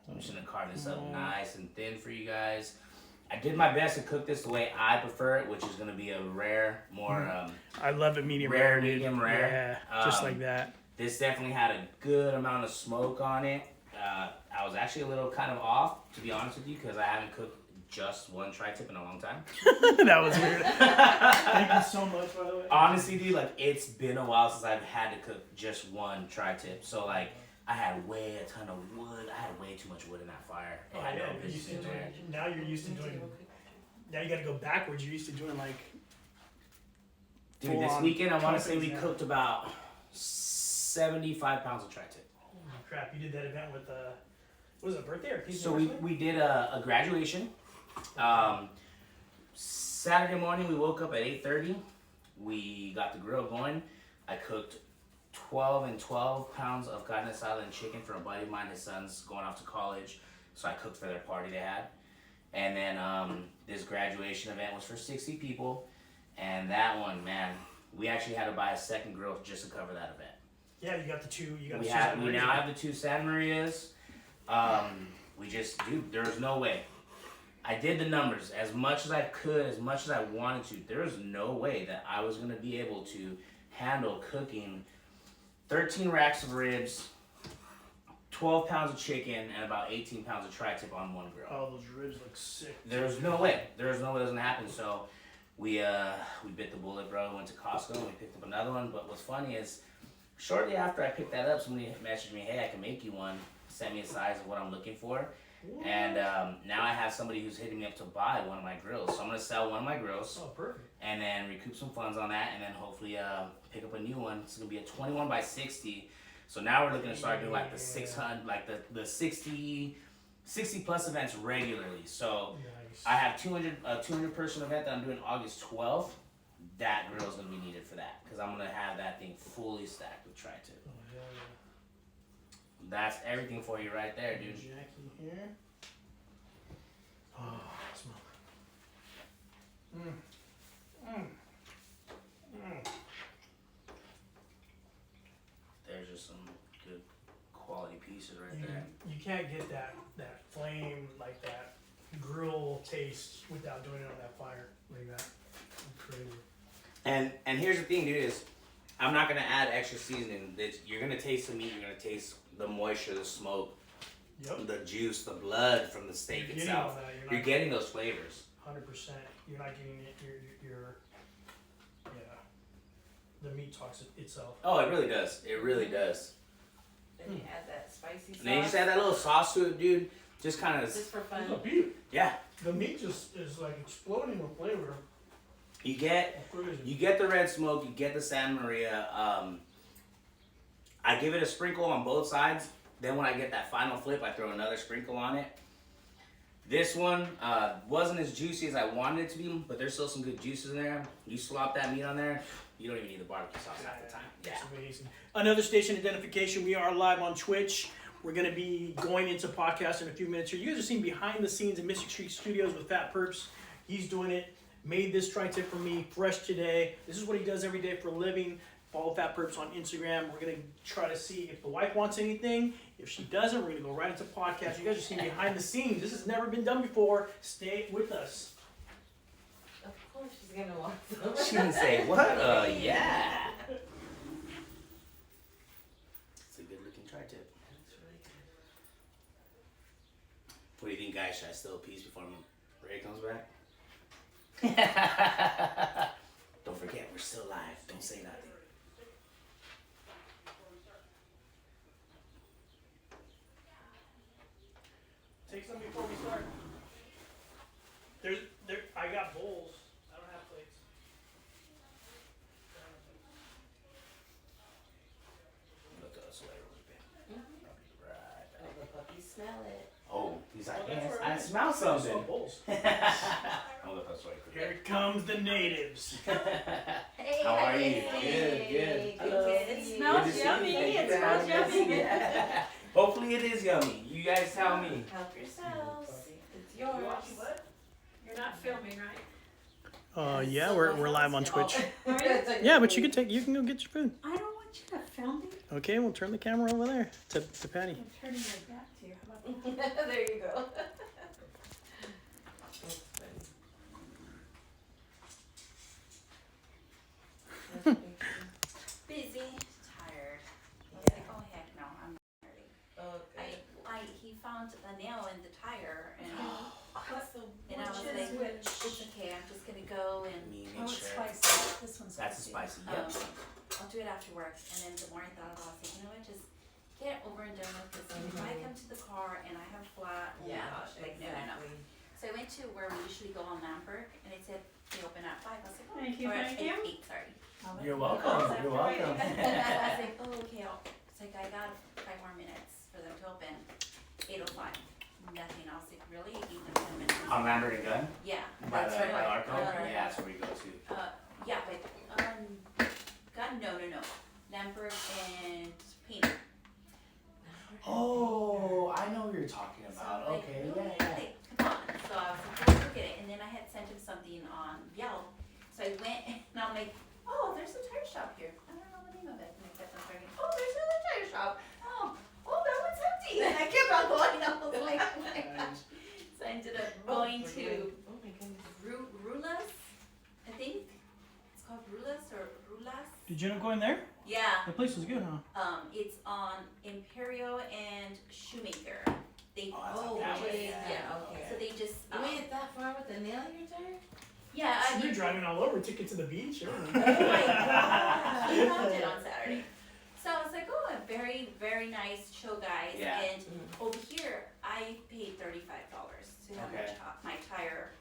I'm just gonna carve this up nice and thin for you guys. I did my best to cook this the way I prefer it, which is gonna be a rare, more I love it medium rare, medium rare. Yeah, just like that. This definitely had a good amount of smoke on it. I was actually a little kind of off, to be honest with you, because I haven't cooked just one tri-tip in a long time. That was weird. Thank you so much, by the way. Honestly, dude, like, it's been a while since I've had to cook just one tri-tip. So, like, I had a ton of wood. I had way too much wood in that fire. Oh, yeah, now you're used to doing. Now you got to go backwards. You're used to doing like. Dude, this weekend I want to say we cooked about 75 pounds of tri-tip. Holy crap! You did that event with was it a birthday or So we did a graduation. Saturday morning we woke up at 8:30. We got the grill going. I cooked 12 pounds of carne asada and chicken for a buddy of mine. His son's going off to college, so I cooked for their party they had. And then this graduation event was for 60 people, and that one, man, we actually had to buy a second grill just to cover that event. Yeah, you got the two. We now have the two Santa Marias. Dude, there was no way. I did the numbers as much as I could, as much as I wanted to. There was no way that I was gonna be able to handle cooking 13 racks of ribs, 12 pounds of chicken, and about 18 pounds of tri-tip on one grill. Oh, those ribs look sick. There's no way. There's no way it was gonna happen. So we bit the bullet, bro. Went to Costco and we picked up another one. But what's funny is, shortly after I picked that up, somebody messaged me, "Hey, I can make you one." Sent me a size of what I'm looking for. What? And now I have somebody who's hitting me up to buy one of my grills. So I'm gonna sell one of my grills. Oh, perfect. And then recoup some funds on that, and then hopefully pick up a new one. It's gonna be a 21 by 60. So now we're looking to start doing like the 600, like the 60 plus events regularly. So nice. I have 200 person event that I'm doing August 12th. That grill is gonna be needed for that because I'm gonna have that thing fully stacked with tri-tip. Oh, yeah. That's everything for you right there, dude. Jackie here. Oh, smoke. There's just some good quality pieces right there. You can't get that flame, like that grill taste without doing it on that fire like that. Crazy. And here's the thing, dude, is I'm not gonna add extra seasoning. You're gonna taste the meat. You're gonna taste the moisture, the smoke, the juice, the blood from the steak itself. You're getting those flavors. 100%. You're not getting it. The meat talks itself. Oh, it really does. It really does. Then you add that spicy sauce. And then you just add that little sauce to it, dude. Just kind of. Just for fun. Yeah. The meat just is like exploding with flavor. You get the red smoke. You get the Santa Maria. I give it a sprinkle on both sides. Then when I get that final flip, I throw another sprinkle on it. This one wasn't as juicy as I wanted it to be, but there's still some good juices in there. You slop that meat on there, you don't even need the barbecue sauce half the time. Yeah. It's amazing. Another station identification. We are live on Twitch. We're going to be going into podcast in a few minutes here. You guys are seeing behind the scenes in Mystic Street Studios with Fat Perps. He's doing it. Made this tri-tip for me fresh today. This is what he does every day for a living. Follow Fat Perps on Instagram. We're going to try to see if the wife wants anything. If she doesn't, we're going to go right into podcast. You guys are seeing behind the scenes. This has never been done before. Stay with us. Of course she's going to want some. She didn't say, what? Yeah. It's a good looking tri-tip. That's really good. What do you think, guys? Should I steal a piece before Ray comes back? Don't forget, we're still live. Don't say nothing. Take some before we start. I got bowls. I don't have plates. Look at us later. Right. Oh, the puppies smell it. Oh, he's like, yes, I smell something. Here comes the natives. Hey, How are you? Good. Hello. It smells yummy. It smells yummy. Hopefully it is yummy. You guys tell me. Help yourselves. It's yours. You're not filming, right? Yeah, we're live on Twitch. Right? Yeah, but you can go get your food. I don't want you to film me. Okay, we'll turn the camera over there to Patty. I'm turning my back to you. easier. How about There you go. busy, tired? I was like, oh heck no, I'm tired. Okay. He found a nail in the tire, and What's the and I was which like, is which? it's okay. I'm just gonna go and Me Oh, make it's sure. spicy. This one's That's a spicy. Yep. I'll do it after work. And then the more I thought about it, I was like, you know what, just get it over and done with. Because if I come to the car and I have flat, oh my gosh, like no. So I went to where we usually go on Lamberg, and it said they open at 5. I was like, oh, Thank you, or thank you. 8, sorry. You're welcome. You're welcome. I was like, oh, okay. It's like I got 5 more minutes for them to open. 8:05. Nothing. I was like, really? 8 to 10 minutes. On Lambert and Gun? Yeah. By That's the right. Arco? Right. Yeah, that's where we go to. Yeah, but God, no. Lamberg and Painter. Oh, I know what you're talking So about. I'm like, Okay, really? yeah. Like, come on. So I was like, let's look at it. And then I had sent him something on Yelp. So I went and I'm like, oh, there's a tire shop here. I don't know the name of it. And I kept on trying, oh, there's another tire shop. Oh, that one's empty. And I kept on going. I was like, oh my gosh. So I ended up going to Oh my goodness. Rulas, I think. It's called Rulas or Rulas. Did you end up going there? Yeah. The place was good, huh? It's on Imperio and Shoemaker. They Oh, that's that way. yeah. Okay. So they just You made it that far with the nail in your tire? yeah. So you're driving all over, took it to the beach. Oh my god! He found it on Saturday. So I was like, oh, very very nice, chill guys. Yeah. And over here, I paid $35 to have Okay. my tire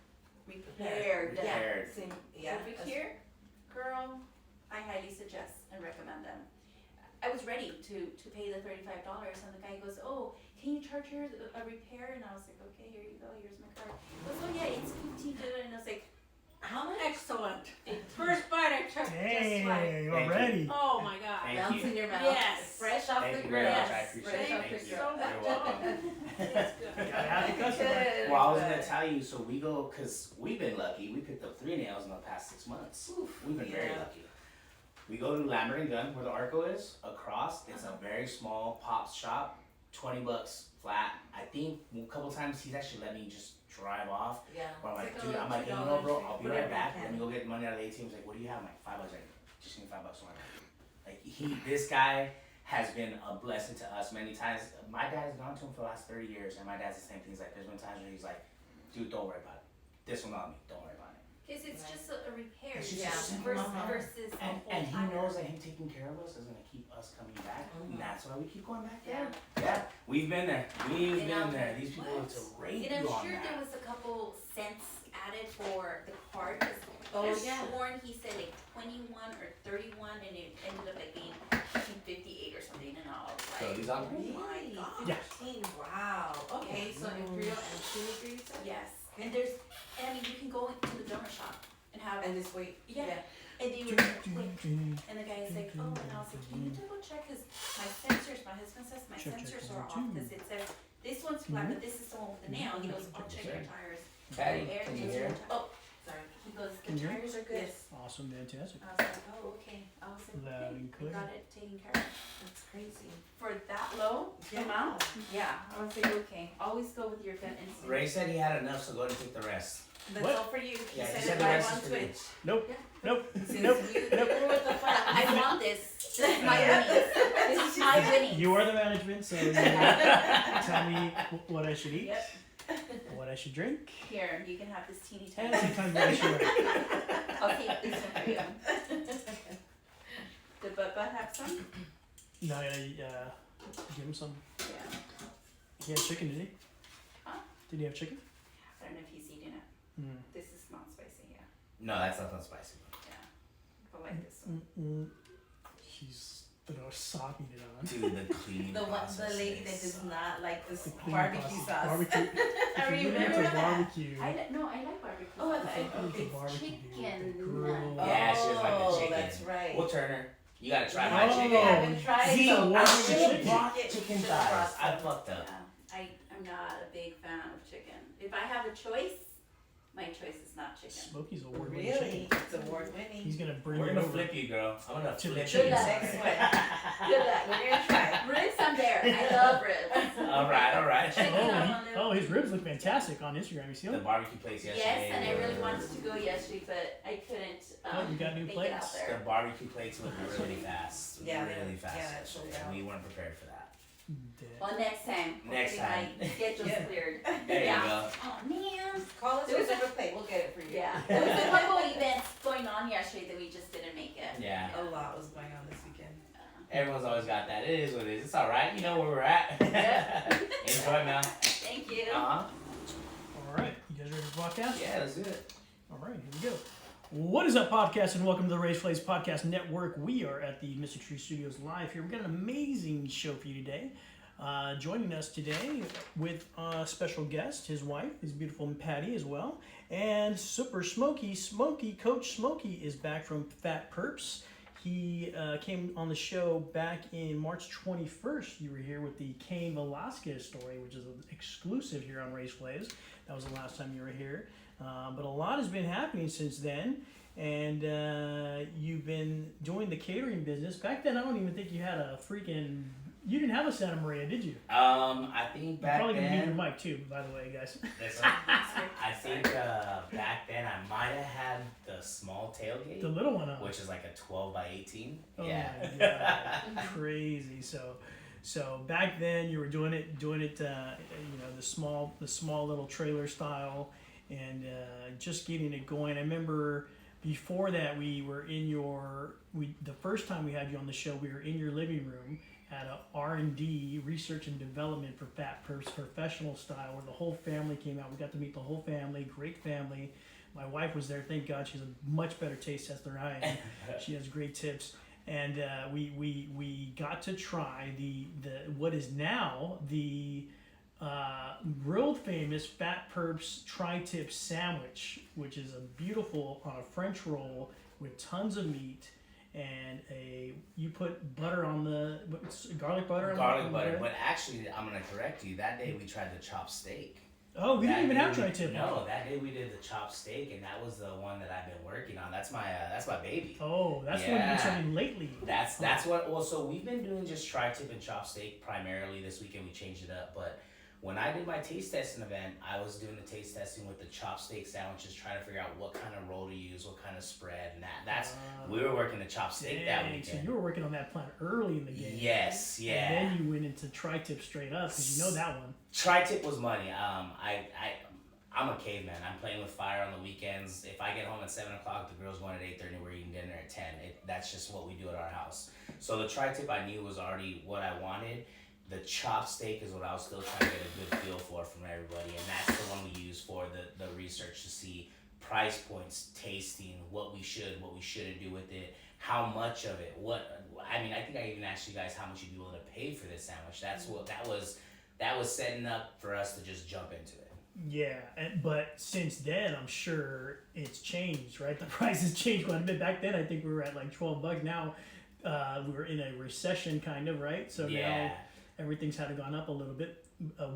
repaired. Repaired. Same, yeah. Over here, girl, I highly suggest and recommend them. I was ready to pay the $35, and the guy goes, "Oh, can you charge her a repair?" And I was like, "Okay, here you go. Here's my card." He goes, "Oh yeah, it's 15." And I was like, How much? Excellent. First bite I took, just like, Dang, already. oh my god. Thank Bounce you. in your mouth. Yes. Fresh off Thank the you grill. very much. I Yes. appreciate it. Fresh off Thank the you. grill. So You're welcome. It's good. Gotta have the customer. Good. Well, I was gonna tell you, so we go, cause we've been lucky, we picked up 3 nails in the past 6 months. We've been very Yeah. lucky. We go to Lambert and Gun, where the Arco is, across, it's a very small pop shop, $20 flat. I think a couple times he's actually let me just drive off. Yeah. But I'm like, It's dude, like I'm like, hey, you $2 know, bro, I'll be whatever right back. you Let can. me go get money out of the ATM. He's like, what do you have? I'm like, $5. Like, just give me $5. I'm like, this guy has been a blessing to us many times. My dad has gone to him for the last 30 years, and my dad's the same thing. He's like, there's been times where he's like, dude, don't worry about it. This one on me. Don't worry about it. "Cause it's Right. just a repair, It's just a simple versus a whole And he tire." knows that him taking care of us is gonna keep us coming back, and Mhm. that's why we keep going back Yeah. there. Yeah, we've been there. We've And I'm been there. like, These people what? have to rate And I'm you on sure that. there was a couple cents added for the card. 'Cause Oh, there's yeah. sworn he said like 21 or 31, and it ended up like being I think 58 or something. And I was So like, these are Really? my God. Yeah. 15. Wow. Okay, so Imperial and Shoemaker you said? yes. And there's, and I mean, you can go into the donor shop and have, And just wait. Yeah. and they were like, wait. And the guy is like, oh, and I was like, can you double check? Because my sensors, my husband says my Check, check, sensors one, are off two. because it says this one's flat, but this is the one with the nail. He goes, I'll check your tires. Patty, Air can you goes, hear? oh, Sorry. he goes, Can the you hear? tires are good. Yes. Awesome, fantastic. I was like, oh, okay. I was like, Loud okay, and we clear. got it taken care of. That's crazy. For that low amount, yeah. I was like, okay, always go with your gut instinct. Ray said he had enough, so go ahead and take the rest. That's What? all for you. He Yeah, said he it said the live rest on is for you. Twitch. Nope, nope, Since nope. you were with the fun. I want this. This is my Yeah. winnings. This is my winnings. You are the management, so you tell me what I should eat, Yep. what I should drink, Here, you can have this teeny and tiny. sometimes what I should write. I'll take this one for you. Did Bubba have some? No, give him some. Yeah. He had chicken, did he? Huh? Did he have chicken? I don't know if he's eating it. Mm. This is not spicy, yeah. No, that's not spicy. Yeah. But like this one. He's sopping it on. Dude, the cleaning The one, process the lady is- that does not like this The cleaning barbecue process. sauce. Barbecue. I If you're gonna remember have to that. barbecue, No, I like barbecue. Oh, I sauce. thought- it's okay. the barbecue, chicken. the grill. Yeah, she was like the Oh, chicken. that's right. Well, Turner, you gotta try Oh. my I chicken. haven't tried Z, so why I did you should brought get chicken the thighs? broth. I fucked up. Yeah. I'm not a big fan of chicken. If I have a choice, my choice is not chicken. Smokey's award-winning Really? chicken. It's award-winning. He's gonna bring We're it gonna over flip you, girl. I'm gonna to the flip chicken you. luck. Next one. Good luck. We're gonna try. Ribs, I'm there. I love ribs. All right. Chicken, Oh, his ribs look fantastic on Instagram. You see The them? barbecue plates yesterday. Yes, and I really wanted to go yesterday, but I couldn't Oh, you got new make it plates? out The there. barbecue plates look really fast. Yeah, Really fast. yeah, that sold yesterday. out. We weren't prepared for that. Well, next time. Next Hopefully time. My schedule's Yeah. cleared. There Yeah. you go. Oh, man. Call us There was with a plate. We'll get it for you. Yeah. There was a couple events going on yesterday that we just didn't make it. Yeah. A lot was going on this weekend. Everyone's always got that. It is what it is. It's all right. You know where we're at. Enjoy, man. Thank you. Uh-huh. All right, you guys ready for the podcast? Yeah, let's do it. All right, here we go. What is up, podcast, and welcome to the Raised Flays Podcast Network. We are at the Mystic Tree Studios live here. We've got an amazing show for you today. Joining us today with a special guest, his wife, his beautiful Patty as well, and Super Smokey. Coach Smokey is back from Fat Perps. He came on the show back in March 21st. You were here with the Cain Velasquez story, which is an exclusive here on Raised Flays. That was the last time you were here. But a lot has been happening since then. And you've been doing the catering business. Back then, I don't even think you had a freaking... You didn't have a Santa Maria, did you? I think You're back probably gonna need your then. mic too, by the way, guys. Listen, I think back then I might have had the small tailgate, The little one, which is like a 12 by 18. Oh Yeah. my God. Crazy. So back then you were doing it, the small little trailer style, and just getting it going. I remember before that the first time we had you on the show, we were in your living room at a R&D, research and development for Fat Perps, professional style, where the whole family came out. We got to meet the whole family, great family. My wife was there, thank God. She has a much better taste test than I am. She has great tips. And we got to try the what is now the world famous Fat Perps tri-tip sandwich, which is a beautiful French roll with tons of meat. And you put butter on the garlic butter. Garlic butter, but actually, I'm gonna correct you. That day we tried the chopped steak. Oh, we didn't even have day tri-tip. No, that day we did the chopped steak, and that was the one that I've been working on. That's my baby. Oh, that's what you've been serving lately. That's what. Well, so we've been doing just tri-tip and chopped steak primarily. This weekend we changed it up, but when I did my taste testing event, I was doing the taste testing with the chopped steak sandwiches, trying to figure out what kind of roll to use, what kind of spread, and that's we were working the chopped steak that Dang, weekend. so you were working on that plan early in the game. Yes, yeah. And then you went into tri-tip straight up because you know that one. Tri-tip was money. I'm a caveman. I'm playing with fire on the weekends. If I get home at 7 o'clock, the girls going at 8:30. We're eating dinner at 10. That's just what we do at our house. So the tri-tip I knew was already what I wanted. The chopped steak is what I was still trying to get a good feel for from everybody, and that's the one we use for the research to see price points, tasting, what we shouldn't do with it, how much of it, I think I even asked you guys how much you'd be willing to pay for this sandwich. That's what that was setting up for us to just jump into it. Yeah, but since then, I'm sure it's changed, right? The price has changed quite a bit. Back then, I think we were at like $12. Now, we're in a recession, kind of, right? So now everything's had to gone up a little bit.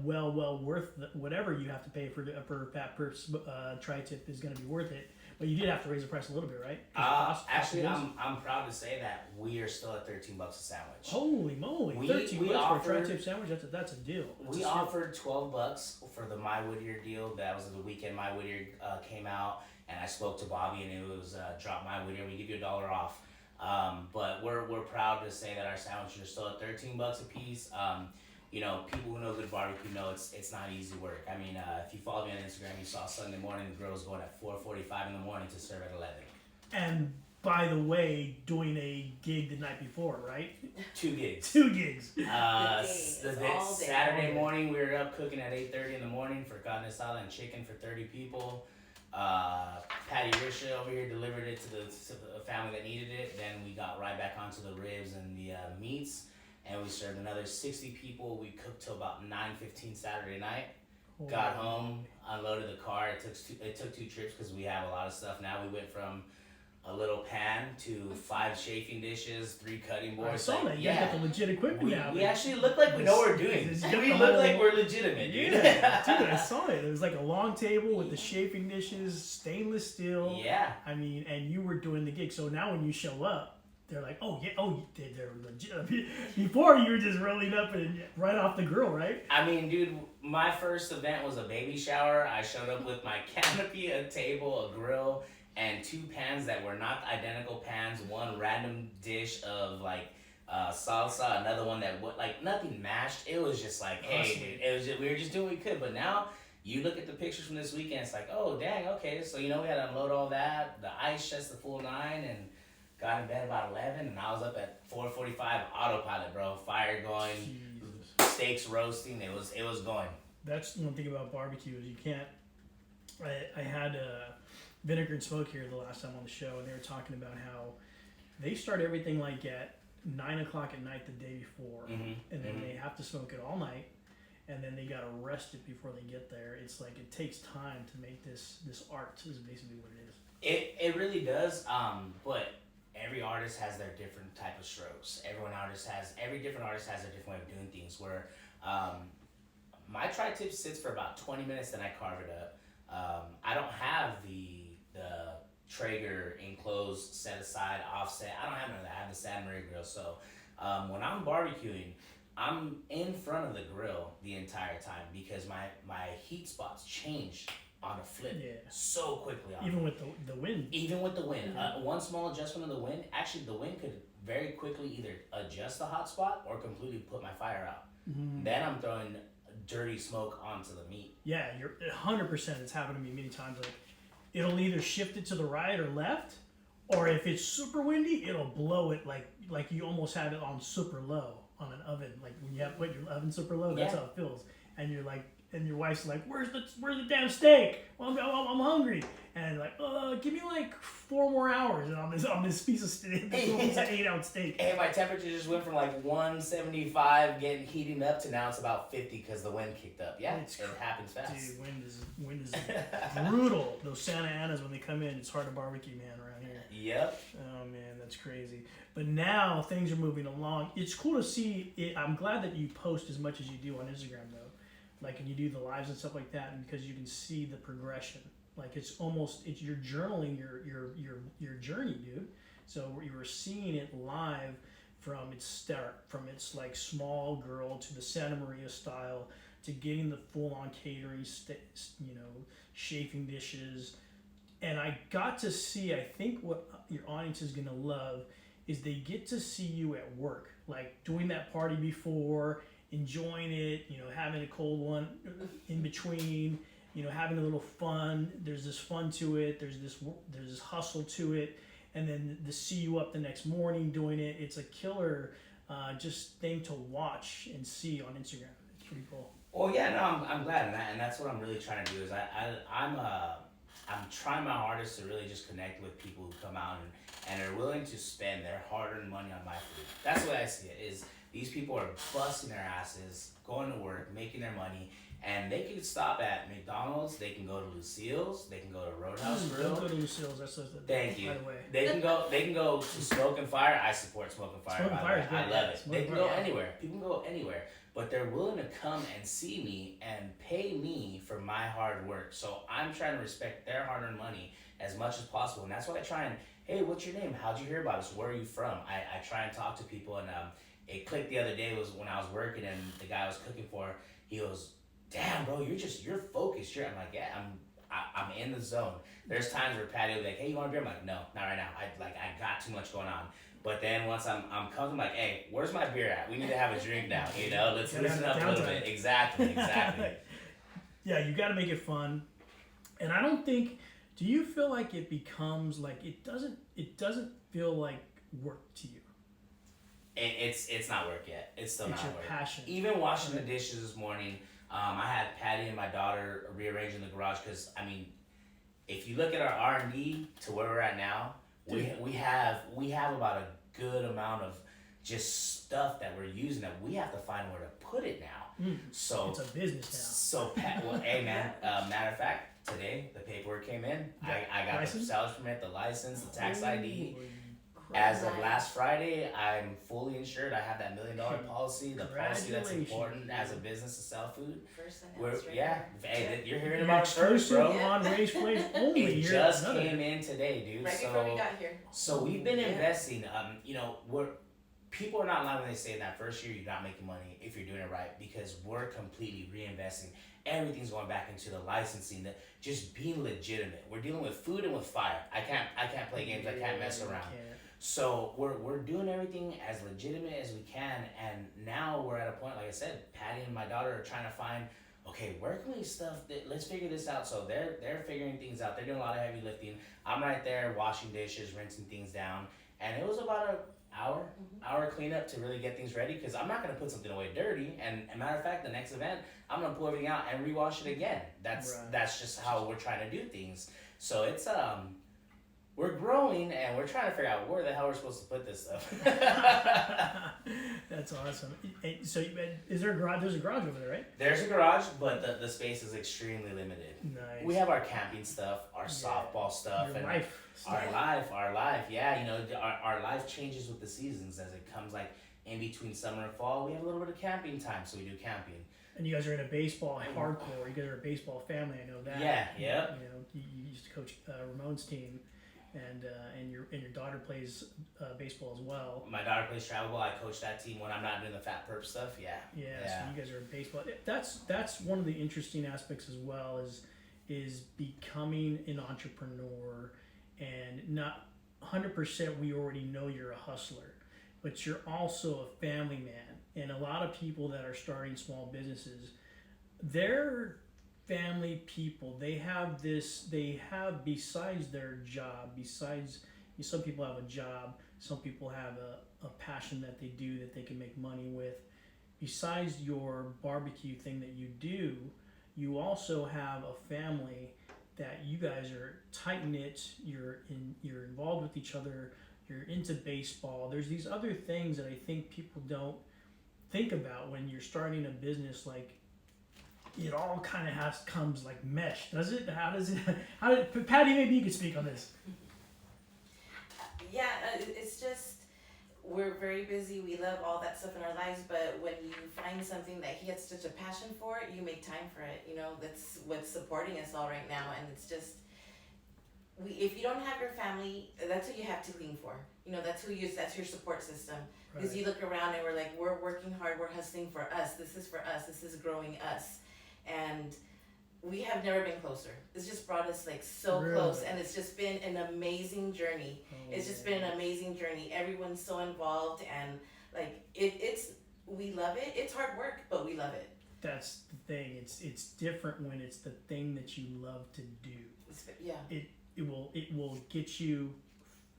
Well worth whatever you have to pay for Fat Perps tri-tip is going to be worth it. But you did have to raise the price a little bit, right? Actually, I'm proud to say that we are still at $13 a sandwich. Holy moly! $13 for a tri-tip sandwich. That's a deal. We offered $12 for the My Whittier deal. That was the weekend My Whittier came out, and I spoke to Bobby, and it was drop My Whittier. We give you $1 off. But we're proud to say that our sandwiches are still at $13 a piece. People who know good barbecue know it's not easy work. I mean, if you follow me on Instagram, you saw Sunday morning the girls going at 4:45 in the morning to serve at 11. And by the way, doing a gig the night before, right? 2 gigs. 2 gigs. Saturday morning we were up cooking at 8:30 in the morning for carne asada and chicken for 30 people. Patty Risha over here delivered it to the family that needed it. Then we got right back onto the ribs and the meats. And we served another 60 people. We cooked till about 9:15 Saturday night. Got home, unloaded the car. It took 2 trips because we have a lot of stuff now. We went from a little pan to 5 chafing dishes, 3 cutting boards. I saw like, that. You guys got the legit equipment we, now. we actually look like we know what we're doing. This- We look like we're legitimate, dude. Yeah, dude, I saw it. It was like a long table with the chafing dishes, stainless steel. Yeah. I mean, and you were doing the gig. So now when you show up, they're like, oh, yeah, they're legit. Before, you were just rolling up and right off the grill, right? I mean, dude, my first event was a baby shower. I showed up with my canopy, a table, a grill, and 2 pans that were not identical pans. One random dish of like salsa, another one that like nothing mashed. It was just like, hey, Awesome. dude, it was just, we were just doing what we could. But now you look at the pictures from this weekend, it's like, oh dang, okay. So we had to unload all that, the ice chest, the full 9, and got in bed about 11, and I was up at 4:45, autopilot, bro. Fire going, Jesus. steaks roasting. It was going. That's one thing about barbecue is you can't. I had Vinegar and Smoke here the last time on the show, and they were talking about how they start everything like at 9 o'clock at night the day before, and then they have to smoke it all night, and then they gotta rest it before they get there. It's like it takes time to make this art. Is basically what it is. It really does. But every artist has their different type of strokes. Every different artist has a different way of doing things. Where my tri-tip sits for about 20 minutes, then I carve it up. I don't have the Traeger enclosed, set aside, offset. I don't have none of that. I have the Santa Maria grill. So when I'm barbecuing, I'm in front of the grill the entire time because my heat spots change on a flip so quickly. Even with the wind. Even with the wind. One small adjustment of the wind, actually the wind could very quickly either adjust the hot spot or completely put my fire out. Then I'm throwing dirty smoke onto the meat. Yeah, you're 100%. It's happened to me many times. Like, it'll either shift it to the right or left, or if it's super windy, it'll blow it like you almost have it on super low on an oven. Like when you have your oven super low, that's how it feels. And you're like, and your wife's like, "Where's the damn steak? Well, I'm hungry." And like, give me like 4 more hours and on this piece of steak, this almost an 8-ounce steak. And my temperature just went from like 175 heating up to now it's about 50 because the wind kicked up. Yeah, it happens fast. Dude, wind is brutal. Those Santa Anas when they come in, it's hard to barbecue, man, around here. Yep. Oh man, that's crazy. But now things are moving along. It's cool to see it. I'm glad that you post as much as you do on Instagram though. Like, and you do the lives and stuff like that, and because you can see the progression. Like it's you're journaling your journey, dude. So you were seeing it live from its start, from its like small girl to the Santa Maria style to getting the full on catering, chafing dishes, and I got to see. I think what your audience is gonna love is they get to see you at work, like doing that party before, enjoying it, having a cold one in between. Having a little fun. There's this fun to it. There's this hustle to it, and then to see you up the next morning doing it. It's a killer, just thing to watch and see on Instagram. It's pretty cool. Well, yeah, no, I'm glad, and that's what I'm really trying to do. Is I'm trying my hardest to really just connect with people who come out and are willing to spend their hard-earned money on my food. That's the way I see it. Is these people are busting their asses, going to work, making their money. And they can stop at McDonald's. They can go to Lucille's. They can go to Roadhouse Grill. Don't go to Lucille's. That's Thank you. By the way. They can go to Smoke and Fire. I support Smoke and Fire. Smoke and Fire is I great. love it. Smoke They and can Fire, go yeah. anywhere. People can go anywhere, but they're willing to come and see me and pay me for my hard work. So I'm trying to respect their hard-earned money as much as possible, and that's why I try and, hey, what's your name? How'd you hear about us? Where are you from? I try and talk to people, and it clicked the other day was when I was working, and the guy I was cooking for, he goes, "Damn, bro, you're focused." I'm like, yeah, I'm in the zone. There's times where Patty will be like, "Hey, you want a beer?" I'm like, "No, not right now. I got too much going on." But then once I'm coming, I'm like, "Hey, where's my beer at? We need to have a drink now. Let's loosen up a little bit." Exactly. Yeah, you got to make it fun. And I don't think. Do you feel like it becomes like it doesn't feel like work to you? It's not work yet. It's still It's not your work. passion. Even washing the dishes this morning. I had Patty and my daughter rearranging the garage because, if you look at our R&D to where we're at now, we have about a good amount of just stuff that we're using that we have to find where to put it now. So It's a business So well, hey man, matter of fact, today the paperwork came in. I got License? the sales permit, the license, the tax ID. Holy As of Nice. last Friday, I'm fully insured. I have that $1 million policy, the policy that's Congratulations. important as a business to sell food. First We're, announced, yeah, right hey, you're hearing You're about it first, exclusive bro. on Rage Flames only. It You're just another. came in today, dude. right before we got here. So we've been Yeah. investing. You know, people are not lying when they say in that first year you're not making money if you're doing it right, because we're completely reinvesting. Everything's going back into the licensing, just being legitimate. We're dealing with food and with fire. I can't play games. I can't mess Yeah, you around. can't. So we're doing everything as legitimate as we can, and now we're at a point, like I said, Patty and my daughter are trying to find, okay, where can we let's figure this out. So they're figuring things out. They're doing a lot of heavy lifting. I'm right there washing dishes, rinsing things down, and it was about an hour cleanup to really get things ready, because I'm not gonna put something away dirty. And a matter of fact, the next event I'm gonna pull everything out and rewash it again. That's just how we're trying to do things. So it's we're growing, and we're trying to figure out where the hell we're supposed to put this stuff. That's awesome. So is there a garage? There's a garage over there, right? There's a garage, but the space is extremely limited. Nice. We have our camping stuff, our softball stuff, Your and life. our life. Yeah, you know, our life changes with the seasons as it comes. Like in between summer and fall, we have a little bit of camping time, so we do camping. And you guys are in a baseball hardcore. You guys are a baseball family. I know that. Yeah, yep. You know, you used to coach Ramon's team, and your daughter plays baseball as well. My daughter plays travel ball. I coach that team when I'm not doing the fat perp stuff. Yeah. Yeah. So you guys are in baseball. That's one of the interesting aspects as well, is becoming an entrepreneur, and not 100%. We already know you're a hustler, but you're also a family man. And a lot of people that are starting small businesses, they're family people. They have besides their job, some people have a job, some people have a passion that they do that they can make money with. Besides your barbecue thing that you do, you also have a family that you guys are tight knit. You're involved with each other. You're into baseball. There's these other things that I think people don't think about when you're starting a business. Like, it all kind of comes like mesh, does it? Patty, maybe you could speak on this. Yeah, it's just, we're very busy. We love all that stuff in our lives, but when you find something that he has such a passion for, you make time for it. You know, that's what's supporting us all right now, and it's just, if you don't have your family, that's who you have to lean for. You know, that's your support system. Because Right. you look around and we're like, we're working hard, we're hustling for us. This is for us. This is growing us, and we have never been closer. It's just brought us like so Really? close, and it's just been an amazing journey. It's just been an amazing journey. Everyone's so involved, and like we love it. It's hard work, but we love it. That's the thing. It's different when it's the thing that you love to do. Yeah. It will get you,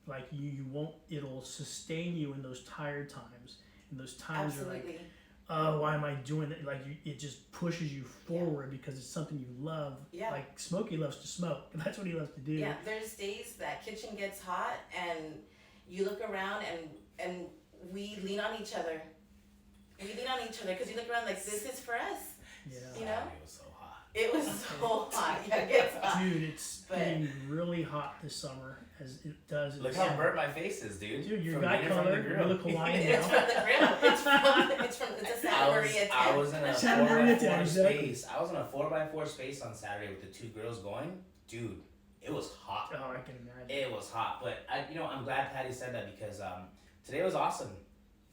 like you won't. It'll sustain you in those tired times. In those times you're like, Absolutely. oh, why am I doing it? Like it just pushes you forward because it's something you love. Yeah. Like Smokey loves to smoke, and that's what he loves to do. Yeah, there's days that kitchen gets hot and you look around and we lean on each other. We lean on each other because you look around like, this is for us. Yeah. You know? It was so hot. It was so hot. Yeah, it gets hot. Dude, it's But- getting really hot this summer, as it does. in Look the how summer. burnt my face is, dude. Dude, you From got being from color. the You grill. look Hawaiian It's now. from the grill. It's a Santa Maria I tent. was in a Santa Maria 4x4 tent, exactly. space. I was in a 4x4 space on Saturday with the two girls going. Dude, it was hot. Oh, I can imagine. It was hot, but I'm glad Patty said that, because today was awesome.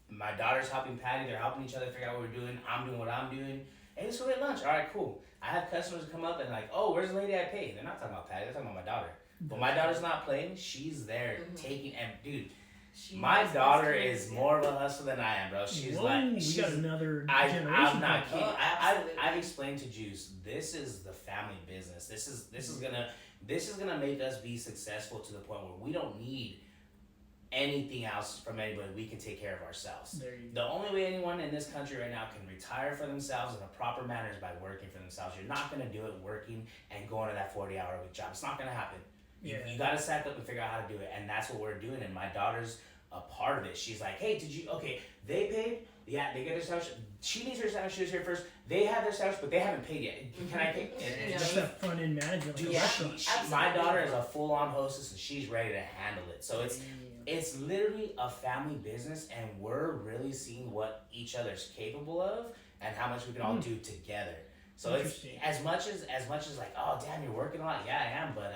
My daughter's helping Patty. They're helping each other figure out what we're doing. I'm doing what I'm doing. Hey, let's go get lunch. All right, cool. I have customers come up and like, oh, where's the lady I paid? They're not talking about Patty. They're talking about my daughter. But my daughter's not playing. She's there taking. And dude, She my knows daughter this is kid. more of a hustler than I am, bro. She's Whoa, like, we she's, got another generation. I'm not coming kidding. up. Oh, absolutely. I've explained to Juice, this is the family business. This is gonna make us be successful to the point where we don't need anything else from anybody. We can take care of ourselves. There you The only way anyone in this country right now can retire for themselves in a proper manner is by working for themselves. You're not gonna do it working and going to that 40-hour week job. It's not gonna happen. You Yeah. gotta sack up and figure out how to do it, and that's what we're doing. And my daughter's a part of it. She's like, hey, they paid? Yeah, they get their sandwich. She needs her sandwich. She was here first. They have their sandwich, but they haven't paid yet. Can I pay? And Just that front end management. dude, Like a restaurant. my daughter is a full on hostess, and she's ready to handle it. So it's literally a family business, and we're really seeing what each other's capable of and how much we can all do together. So it's as much as like, oh damn, you're working a lot. Yeah, I am, but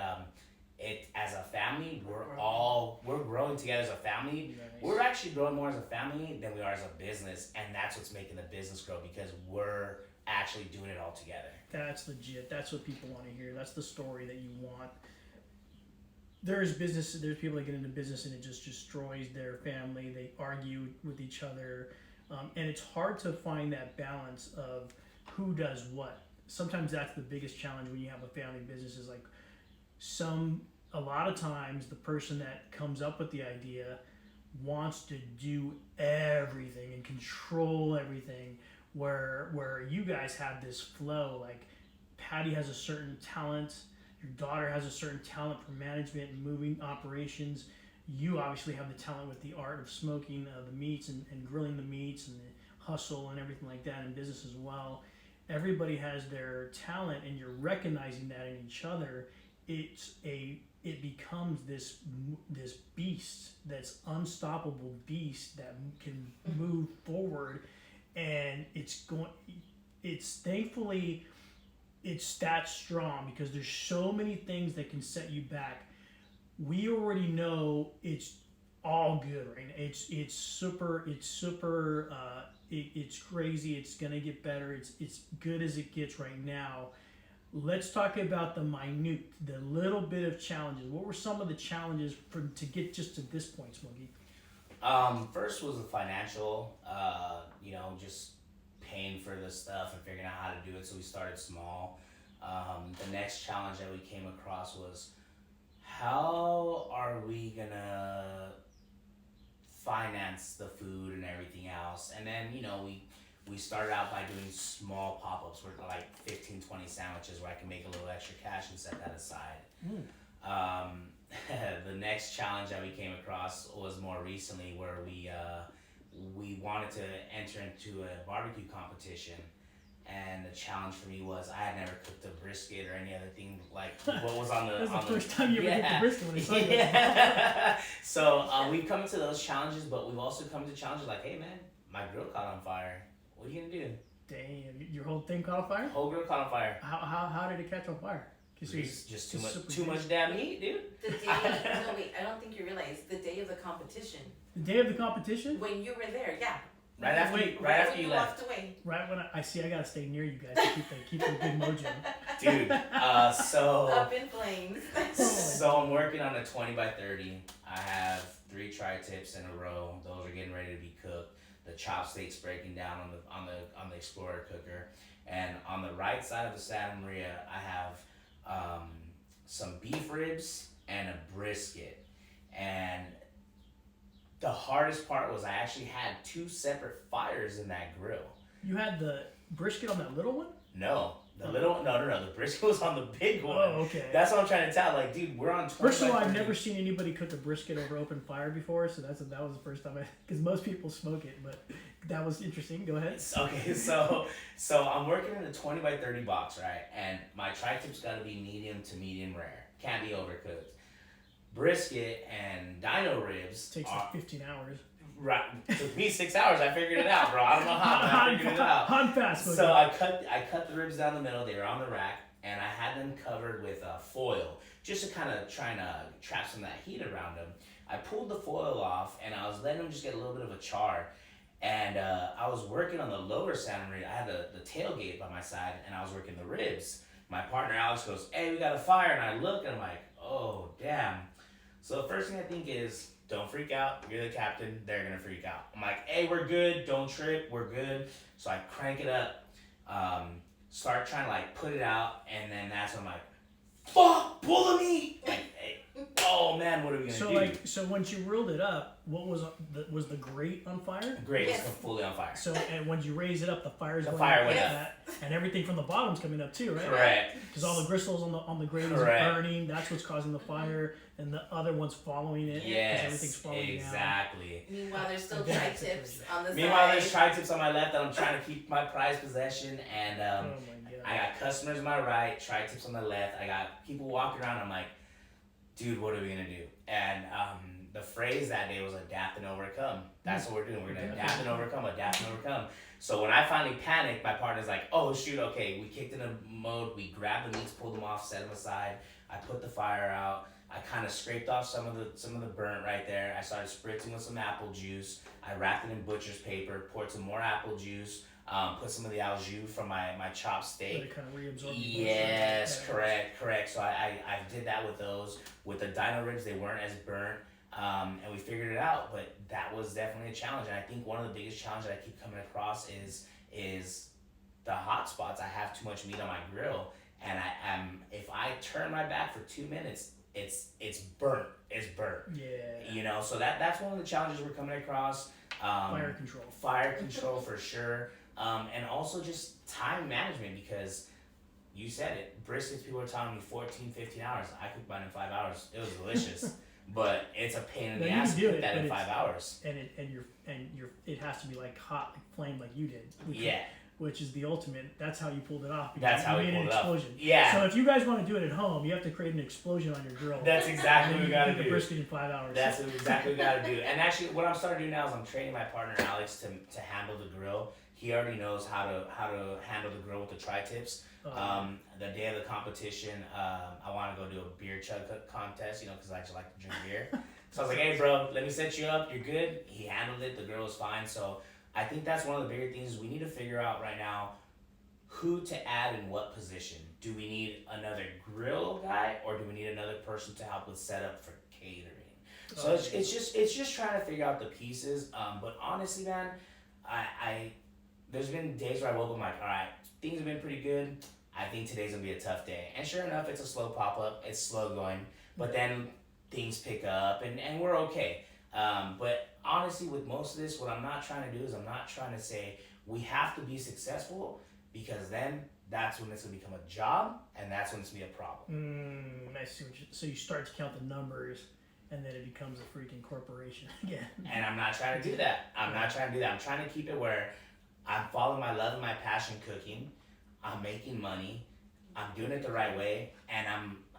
it as a family, we're growing together as a family. Nice. We're actually growing more as a family than we are as a business, and that's what's making the business grow because we're actually doing it all together. That's legit. That's what people want to hear. That's the story that you want. There's people that get into business and it just destroys their family. They argue with each other, and it's hard to find that balance of who does what. Sometimes that's the biggest challenge when you have a family business is like a lot of times the person that comes up with the idea wants to do everything and control everything, where you guys have this flow. Like Patty has a certain talent, your daughter has a certain talent for management and moving operations. You obviously have the talent with the art of smoking the meats and grilling the meats and the hustle and everything like that in business as well. Everybody has their talent, and you're recognizing that in each other. It becomes this beast, that's unstoppable beast that can move forward, and thankfully it's that strong because there's so many things that can set you back. We already know it's all good right now. It's super. It's crazy. It's gonna get better. It's good as it gets right now. Let's talk about the little bit of challenges. What were some of the challenges to get just to this point, Smokey? First was the financial, just paying for the stuff and figuring out how to do it. So we started small. The next challenge that we came across was how are we gonna finance the food and everything else? And then, we started out by doing small pop-ups with like 15, 20 sandwiches where I can make a little extra cash and set that aside. The next challenge that we came across was more recently where we wanted to enter into a barbecue competition. And the challenge for me was I had never cooked a brisket or any other thing like what was on the. That's the first time you ever cooked a brisket when I saw you. Yeah. So we've come to those challenges, but we've also come to challenges like, hey man, my grill caught on fire. What are you gonna do? Damn, your whole thing caught on fire? Whole grill caught on fire. How did it catch on fire? Just too much damn heat, dude. The day, no wait, I don't think you realize the day of the competition. The day of the competition? When you were there, yeah. Right after you left. Walked away. Right when I gotta stay near you guys to keep the good mojo. Dude, so up in flames. So I'm working on a 20 by 30. I have 3 tri-tips in a row. Those are getting ready to be cooked. The chopsticks breaking down on the Explorer cooker, and on the right side of the Santa Maria, I have some beef ribs and a brisket. And the hardest part was I actually had 2 separate fires in that grill. You had the brisket on that little one? No. The brisket was on the big one. Oh, okay. That's what I'm trying to tell. Like, dude, we're on 20. First of all, I've never seen anybody cook a brisket over open fire before, so that was the first time because most people smoke it, but that was interesting. Go ahead. Okay, so I'm working in a 20 by 30 box, right? And my tri-tip's got to be medium to medium rare. Can't be overcooked. Brisket and dino ribs takes like 15 hours. Right, it took me 6 hours. I figured it out, bro. I don't know how, but I figured it out. I'm fast. So I cut the ribs down the middle. They were on the rack, and I had them covered with foil, just to kind of trying to trap some of that heat around them. I pulled the foil off, and I was letting them just get a little bit of a char. And I was working on the lower Santa Maria. I had the tailgate by my side, and I was working the ribs. My partner Alex goes, "Hey, we got a fire," and I look, and I'm like, "Oh, damn." So the first thing I think is, don't freak out. You're the captain. They're going to freak out. I'm like, hey, we're good. Don't trip. We're good. So I crank it up, start trying to like put it out. And then that's when I'm like, fuck, pull the meat. Like, hey, oh man, what are we gonna do? So once you rolled it up, what was the grate on fire? Great, Yes. it's fully on fire. So and when you raise it up, the fire's The going fire up went like up. that, and everything from the bottom's coming up too, right? Correct. Because all the gristles on the grate is Correct. burning. That's what's causing the fire, and the other one's following it. 'cause Yes, everything's falling down. exactly. Meanwhile, there's still Yeah. tri-tips on the Meanwhile, side. there's tri-tips on my left that I'm trying to keep my prized possession, and Oh my god. I got customers on my right, tri-tips on the left. I got people walking around. I'm like, dude, what are we gonna do? And the phrase that day was adapt and overcome. That's what we're doing. We're gonna adapt and overcome, adapt and overcome. So when I finally panicked, my partner's like, oh shoot, okay. We kicked in a mode. We grabbed the meats, pulled them off, set them aside. I put the fire out. I kind of scraped off some of the burnt right there. I started spritzing with some apple juice. I wrapped it in butcher's paper, poured some more apple juice, put some of the au jus from my chopped steak. Let it kind of reabsorb. Yes, correct. So I did that with those. With the dino ribs, they weren't as burnt, and we figured it out. But that was definitely a challenge, and I think one of the biggest challenges that I keep coming across is the hot spots. I have too much meat on my grill, and if I turn my back for 2 minutes, it's burnt. It's burnt. Yeah. You know, so that's one of the challenges we're coming across. Fire control. Fire control for sure. And also just time management, because you said it, briskets, people are telling me 14, 15 hours. I cooked mine in 5 hours. It was delicious, but it's a pain in No, the you ass can to do cook it, that in but 5 hours. And it has to be like hot, like flame, like you did. Yeah, Which is the ultimate. That's how you pulled it off. that's you how we made pulled an it up. explosion. Yeah, So if you guys want to do it at home, you have to create an explosion on your grill. that's exactly what we you gotta cook the do. brisket in 5 hours. That's exactly what we gotta do. And actually, what I'm starting to do now is I'm training my partner Alex to handle the grill. He already knows how to handle the grill with the tri-tips. The day of the competition, I want to go do a beer chug contest, you know, because I just like to drink beer. So I was like, hey, bro, let me set you up. You're good. He handled it. The girl was fine. So I think that's one of the bigger things is we need to figure out right now who to add in what position. Do we need another grill guy, or do we need another person to help with setup for catering? So it's just trying to figure out the pieces. But honestly, man, I there's been days where I woke up, I'm like, all right, things have been pretty good. I think today's gonna be a tough day. And sure enough, it's a slow pop up. It's slow going, but then things pick up and we're okay. But honestly, with most of this, what I'm not trying to do is I'm not trying to say we have to be successful, because then that's when it's gonna become a job, and that's when it's gonna be a problem. I see what so you start to count the numbers, and then it becomes a freaking corporation again. And I'm not trying to do that. I'm trying to keep it where I'm following my love and my passion cooking. I'm making money. I'm doing it the right way, and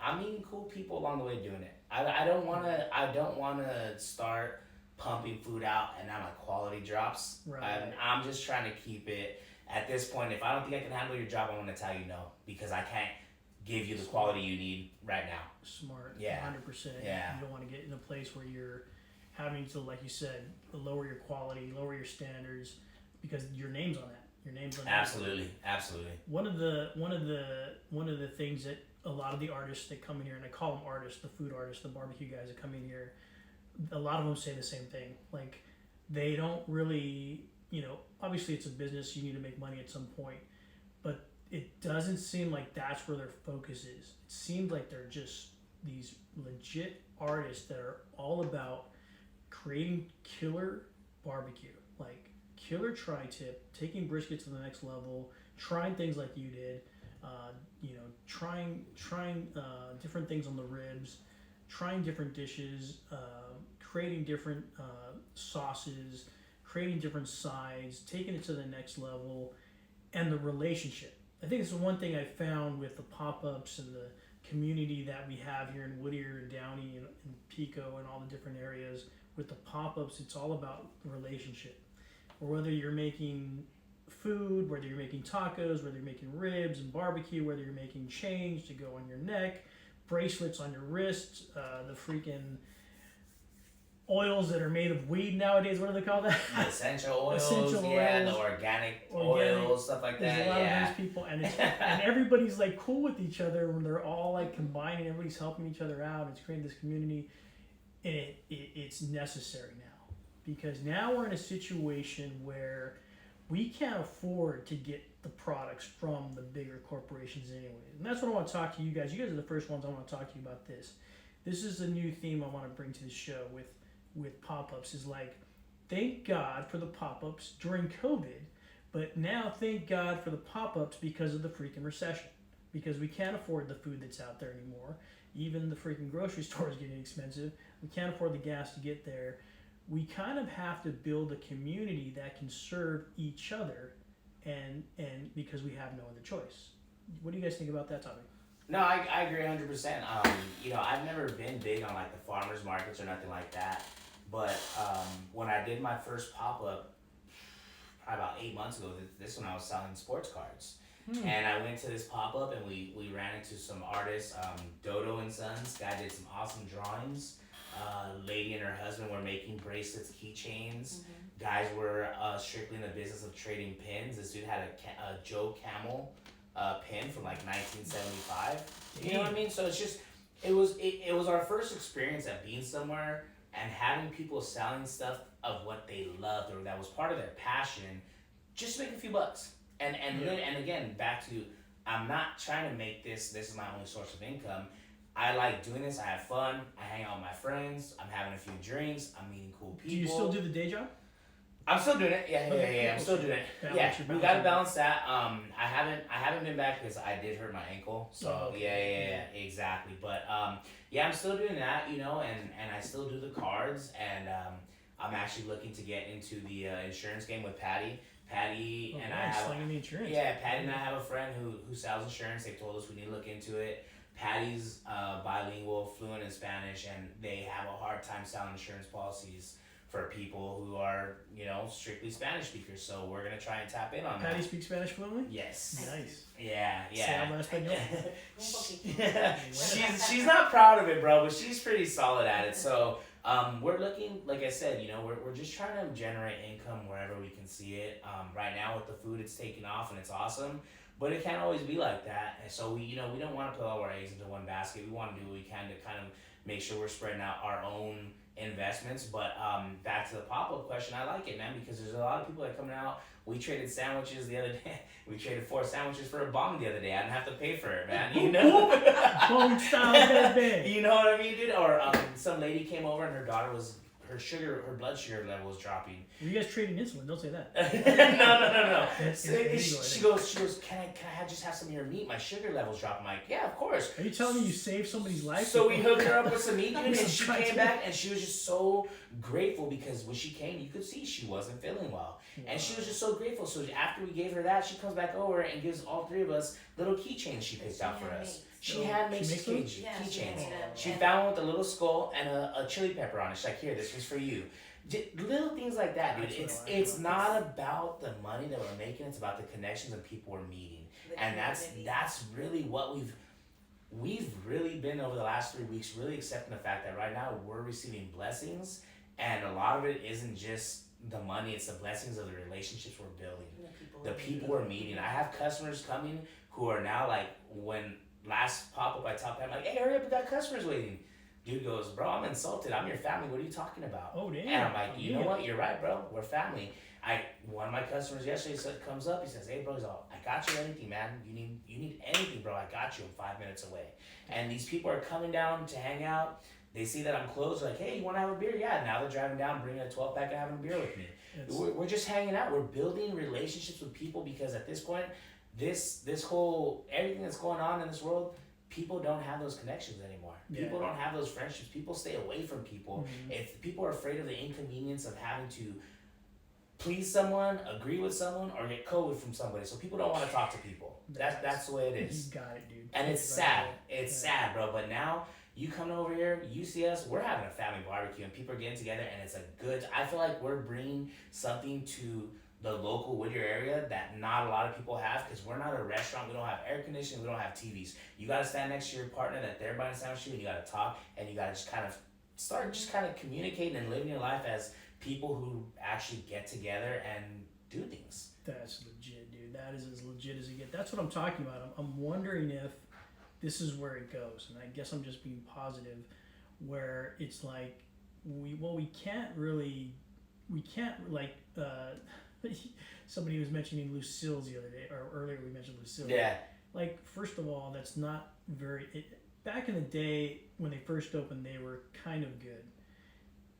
I'm meeting cool people along the way doing it. I don't wanna start pumping food out and now my quality drops. Right. I'm just trying to keep it. At this point, if I don't think I can handle your job, I'm gonna tell you no, because I can't give you the quality you need right now. Smart. Yeah. 100%. Yeah. You don't want to get in a place where you're having to, like you said, lower your quality, lower your standards, because your name's on that. Your name's on that. Absolutely. One of the things that a lot of the artists that come in here, and I call them artists, the food artists, the barbecue guys that come in here, a lot of them say the same thing. Like, they don't really, obviously it's a business, you need to make money at some point, but it doesn't seem like that's where their focus is. It seems like they're just these legit artists that are all about creating killer barbecue, like killer tri-tip, taking brisket to the next level, trying things like you did, trying different things on the ribs, trying different dishes, creating different sauces, creating different sides, taking it to the next level, and the relationship. I think it's the one thing I found with the pop-ups and the community that we have here in Whittier and Downey and Pico and all the different areas. With the pop-ups, it's all about relationship. Or whether you're making food, whether you're making tacos, whether you're making ribs and barbecue, whether you're making chains to go on your neck, bracelets on your wrists, the freaking oils that are made of weed nowadays. What do they call that? Essential oils, Essential yeah, oils, the organic organic- oils, stuff like There's that. a lot Yeah. of those people, and and everybody's like cool with each other when they're all like combining. Everybody's helping each other out. It's creating this community, and it's necessary now, because now we're in a situation where we can't afford to get the products from the bigger corporations anyway. And that's what I want to talk to you guys. You guys are the first ones I want to talk to you about this. This is a new theme I want to bring to the show with pop-ups is like, thank God for the pop-ups during COVID, but now thank God for the pop-ups because of the freaking recession. Because we can't afford the food that's out there anymore. Even the freaking grocery store is getting expensive. We can't afford the gas to get there. We kind of have to build a community that can serve each other, and because we have no other choice. What do you guys think about that topic? No, I agree 100%. You know, I've never been big on like the farmers markets or nothing like that. But when I did my first pop-up, probably about 8 months ago, this when I was selling sports cards. And I went to this pop-up and we ran into some artists, Dodo and Sons. Guy did some awesome drawings. Lady and her husband were making bracelets, keychains. Guys were strictly in the business of trading pins. This dude had a Joe Camel pin from like 1975. You know what I mean? So it's just, it was our first experience at being somewhere and having people selling stuff of what they loved or that was part of their passion, just to make a few bucks. And again, back to, I'm not trying to make this is my only source of income. I like doing this. I have fun. I hang out with my friends. I'm having a few drinks. I'm meeting cool people. Do you still do the day job? I'm still doing it. Yeah. I'm still doing it. Yeah, we gotta balance that. I haven't been back because I did hurt my ankle. So yeah, exactly. But yeah, I'm still doing that. You know, and I still do the cards, and I'm actually looking to get into the insurance game with Patty. Patty and I have the insurance. Yeah, Patty and I have a friend who sells insurance. They told us we need to look into it. Patty's bilingual, fluent in Spanish, and they have a hard time selling insurance policies for people who are, you know, strictly Spanish speakers. So we're gonna try and tap in on that. Patty speaks Spanish fluently? Yes. Nice. Yeah. Español. She's not proud of it, bro, but she's pretty solid at it. So we're looking, like I said, you know, we're just trying to generate income wherever we can see it. Right now with the food, it's taking off and it's awesome, but it can't always be like that. And so we don't want to put all our eggs into one basket. We want to do what we can to kind of make sure we're spreading out our own investments. But back to the pop-up question, I like it, man, because there's a lot of people that are coming out. We traded sandwiches the other day. We traded 4 sandwiches for a bomb the other day. I didn't have to pay for it, man. You know? Bomb style, baby. You know what I mean, dude? Or some lady came over and her daughter her blood sugar level was dropping. Were you guys trading insulin? Don't say that. No. It's She goes, can I just have some of your meat? My sugar level's dropping. I'm like, yeah, of course. Are you telling me you saved somebody's life? So we hooked her up with some meat, dude, and she came back and she was just so grateful because when she came, you could see she wasn't feeling well. And she was just so grateful. So after we gave her that, she comes back over and gives all 3 of us little keychains she picked out for us. She had makes keychains. She found one with a little skull and a chili pepper on it. She's like, here, this was for you. Little things like that, dude. It's not about the money that we're making. It's about the connections and people we're meeting. And that's really what we've really been over the last 3 weeks, really accepting the fact that right now we're receiving blessings, and a lot of it isn't just the money, it's the blessings of the relationships we're building, the people we're meeting. I have customers coming who are now like, when last pop-up I talked to them, like, hey, hurry up, we got customers waiting. Dude goes, bro, I'm insulted. I'm your family. What are you talking about? Oh, damn. And I'm like, you know what? You're right, bro. We're family. One of my customers yesterday comes up. He says, hey, bro, I got you anything, man. You need anything, bro. I got you. I'm 5 minutes away. And these people are coming down to hang out. They see that I'm close. Like, hey, you want to have a beer? Yeah. Now they're driving down, bringing a 12-pack and having a beer with me. We're just hanging out. We're building relationships with people because at this point, this whole, everything that's going on in this world, people don't have those connections anymore. People don't have those friendships. People stay away from people. If people are afraid of the inconvenience of having to please someone, agree with someone, or get COVID from somebody, so people don't want to talk to people. That's the way it is. You got it, dude. And it's sad. It's sad, bro. But now you come over here, you see us. We're having a family barbecue, and people are getting together, and it's a good. I feel like we're bringing something to the local Whittier area that not a lot of people have, because we're not a restaurant. We don't have air conditioning. We don't have TVs. You got to stand next to your partner that they're buying a sandwich to, and you got to talk, and you got to just kind of start just kind of communicating and living your life as people who actually get together and do things. That's legit, dude. That is as legit as it gets. That's what I'm talking about. I'm wondering if this is where it goes, and I guess I'm just being positive, where it's like we can't somebody was mentioning Lucille's the other day, or earlier we mentioned Lucille. Yeah. Like, first of all, that's not very. Back in the day when they first opened, they were kind of good,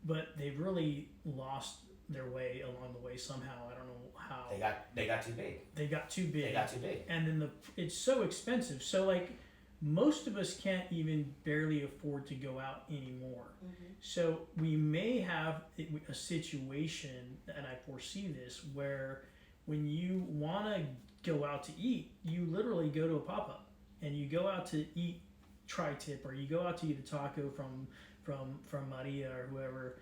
but they've really lost their way along the way somehow. I don't know how. They got too big. They got too big. They got too big. And then it's so expensive. So like, most of us can't even barely afford to go out anymore. Mm-hmm. So we may have a situation, and I foresee this, where when you want to go out to eat, you literally go to a pop-up and you go out to eat tri-tip, or you go out to eat a taco from Maria or whoever.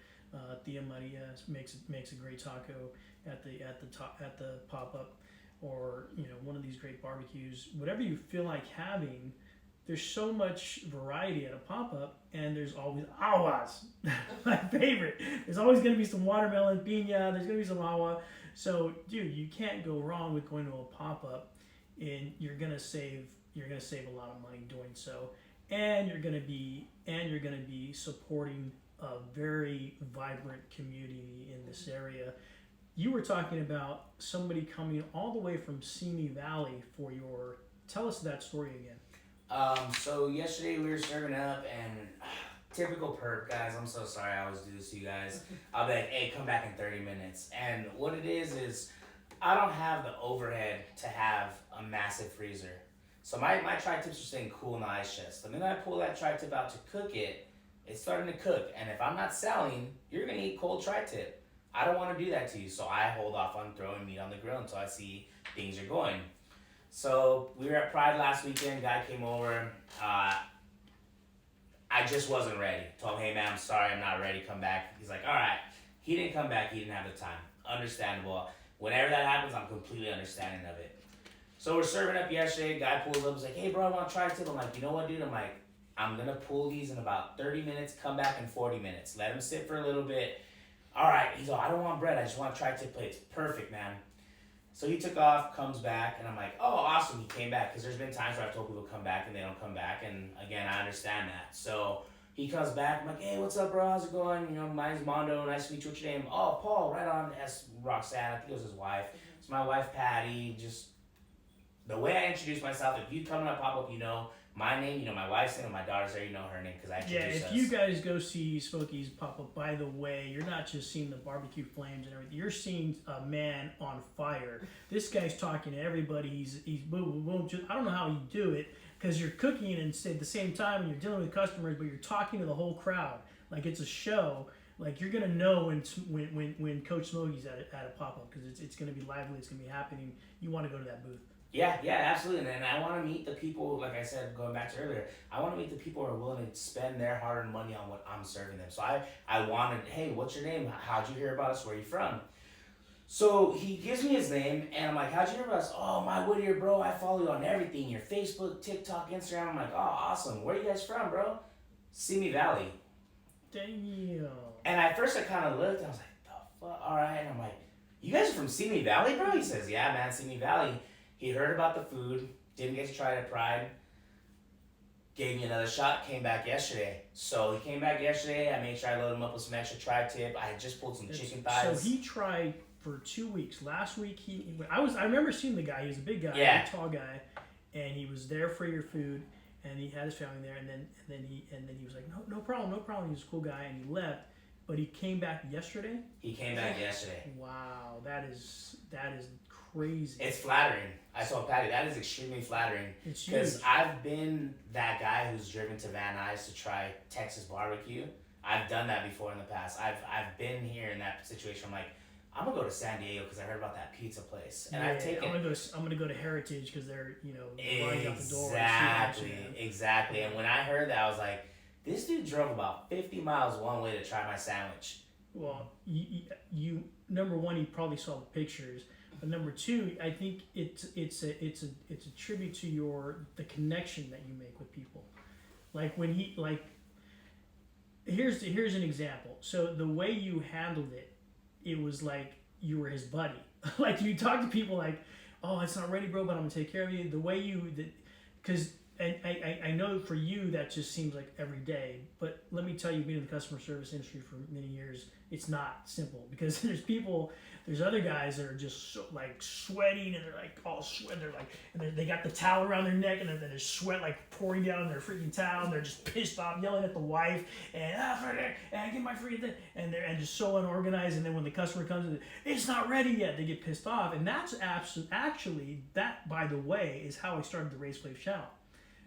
Tia Maria makes a great taco at the pop-up, or one of these great barbecues. Whatever you feel like having, there's so much variety at a pop-up, and there's always aguas. My favorite. There's always going to be some watermelon, piña. There's going to be some agua. So, dude, you can't go wrong with going to a pop-up, and you're gonna save a lot of money doing so, and you're gonna be supporting a very vibrant community in this area. You were talking about somebody coming all the way from Simi Valley for your. Tell us that story again. So yesterday we were serving up, and typical perp, guys. I'm so sorry I always do this to you guys. I'll be like, hey, come back in 30 minutes. And what it is I don't have the overhead to have a massive freezer. So my tri-tips are staying cool in the ice chest. The minute I pull that tri-tip out to cook it, it's starting to cook. And if I'm not selling, you're going to eat cold tri-tip. I don't want to do that to you. So I hold off on throwing meat on the grill until I see things are going. So we were at Pride last weekend. Guy came over. I just wasn't ready. Told him, hey man, I'm sorry, I'm not ready. Come back. He's like, all right. He didn't come back. He didn't have the time. Understandable. Whenever that happens, I'm completely understanding of it. So we're serving up yesterday. Guy pulls up. He's like, hey bro, I want to try it too. I'm like, you know what, dude? I'm like, I'm gonna pull these in about 30 minutes. Come back in 40 minutes. Let them sit for a little bit. All right. He's like, I don't want bread. I just want tri-tip plates. Perfect, man. So he took off, comes back, and I'm like, oh, awesome, he came back. Because there's been times where I've told people to come back and they don't come back. And again, I understand that. So he comes back. I'm like, hey, what's up, bro? How's it going? My name's Mondo. Nice to meet you. What's your name? Oh, Paul, right on. That's Roxanne. I think it was his wife. It's my wife, Patty. Just the way I introduce myself, if you come to my pop-up, my name, my wife's name, and my daughter's there, her name, because I introduced us. If you guys go see Smokey's pop-up, by the way, you're not just seeing the barbecue flames and everything. You're seeing a man on fire. This guy's talking to everybody. He's boom, boom, boom. I don't know how you do it, because you're cooking and at the same time, and you're dealing with customers, but you're talking to the whole crowd. Like it's a show. Like you're going to know when Coach Smokey's at a pop-up, because it's going to be lively. It's going to be happening. You want to go to that booth. Yeah, absolutely. And I want to meet the people, like I said, going back to earlier, I want to meet the people who are willing to spend their hard-earned money on what I'm serving them. So I wanted, hey, what's your name? How'd you hear about us? Where are you from? So he gives me his name, and I'm like, how'd you hear about us? Oh, my Whittier, bro, I follow you on everything. Your Facebook, TikTok, Instagram. I'm like, oh, awesome. Where are you guys from, bro? Simi Valley. Damn. And at first I kind of looked, and I was like, the fuck? All right. And I'm like, you guys are from Simi Valley, bro? He says, yeah, man, Simi Valley. He heard about the food, didn't get to try it at Pride, gave me another shot, came back yesterday. So he came back yesterday, I made sure I loaded him up with some extra tri-tip. I had just pulled some chicken thighs. So he tried for 2 weeks. Last week, I remember seeing the guy. He was a big guy, yeah. a tall guy, and he was there for your food, and he had his family there, and then he was like, no problem. He was a cool guy, and he left. But he came back yesterday? He came back yesterday. Wow, that is crazy. It's flattering. I told Patty, that is extremely flattering. It's huge. Because I've been that guy who's driven to Van Nuys to try Texas barbecue. I've done that before in the past. I've been here in that situation. I'm like, I'm gonna go to San Diego because I heard about that pizza place, and I've taken. I'm gonna go to Heritage because they're right out the door. Exactly. And when I heard that, I was like, this dude drove about 50 miles one way to try my sandwich. Well, you number one, you probably saw the pictures. But number two, I think it's a tribute to the connection that you make with people. Like when here's an example. So the way you handled it, it was like you were his buddy. Like you talk to people like, oh, it's not ready, bro, but I'm gonna take care of you. The way because and I know for you that just seems like every day, but let me tell you, being in the customer service industry for many years, it's not simple because there's other guys that are just so, like sweating and they're like all sweat, they're like, and they got the towel around their neck and then there's sweat like pouring down their freaking towel and they're just pissed off, yelling at the wife and get my freaking thing, and they're just so unorganized. And then when the customer comes in, it's not ready yet, they get pissed off. And that's actually that, by the way, is how I started the Race Flav channel.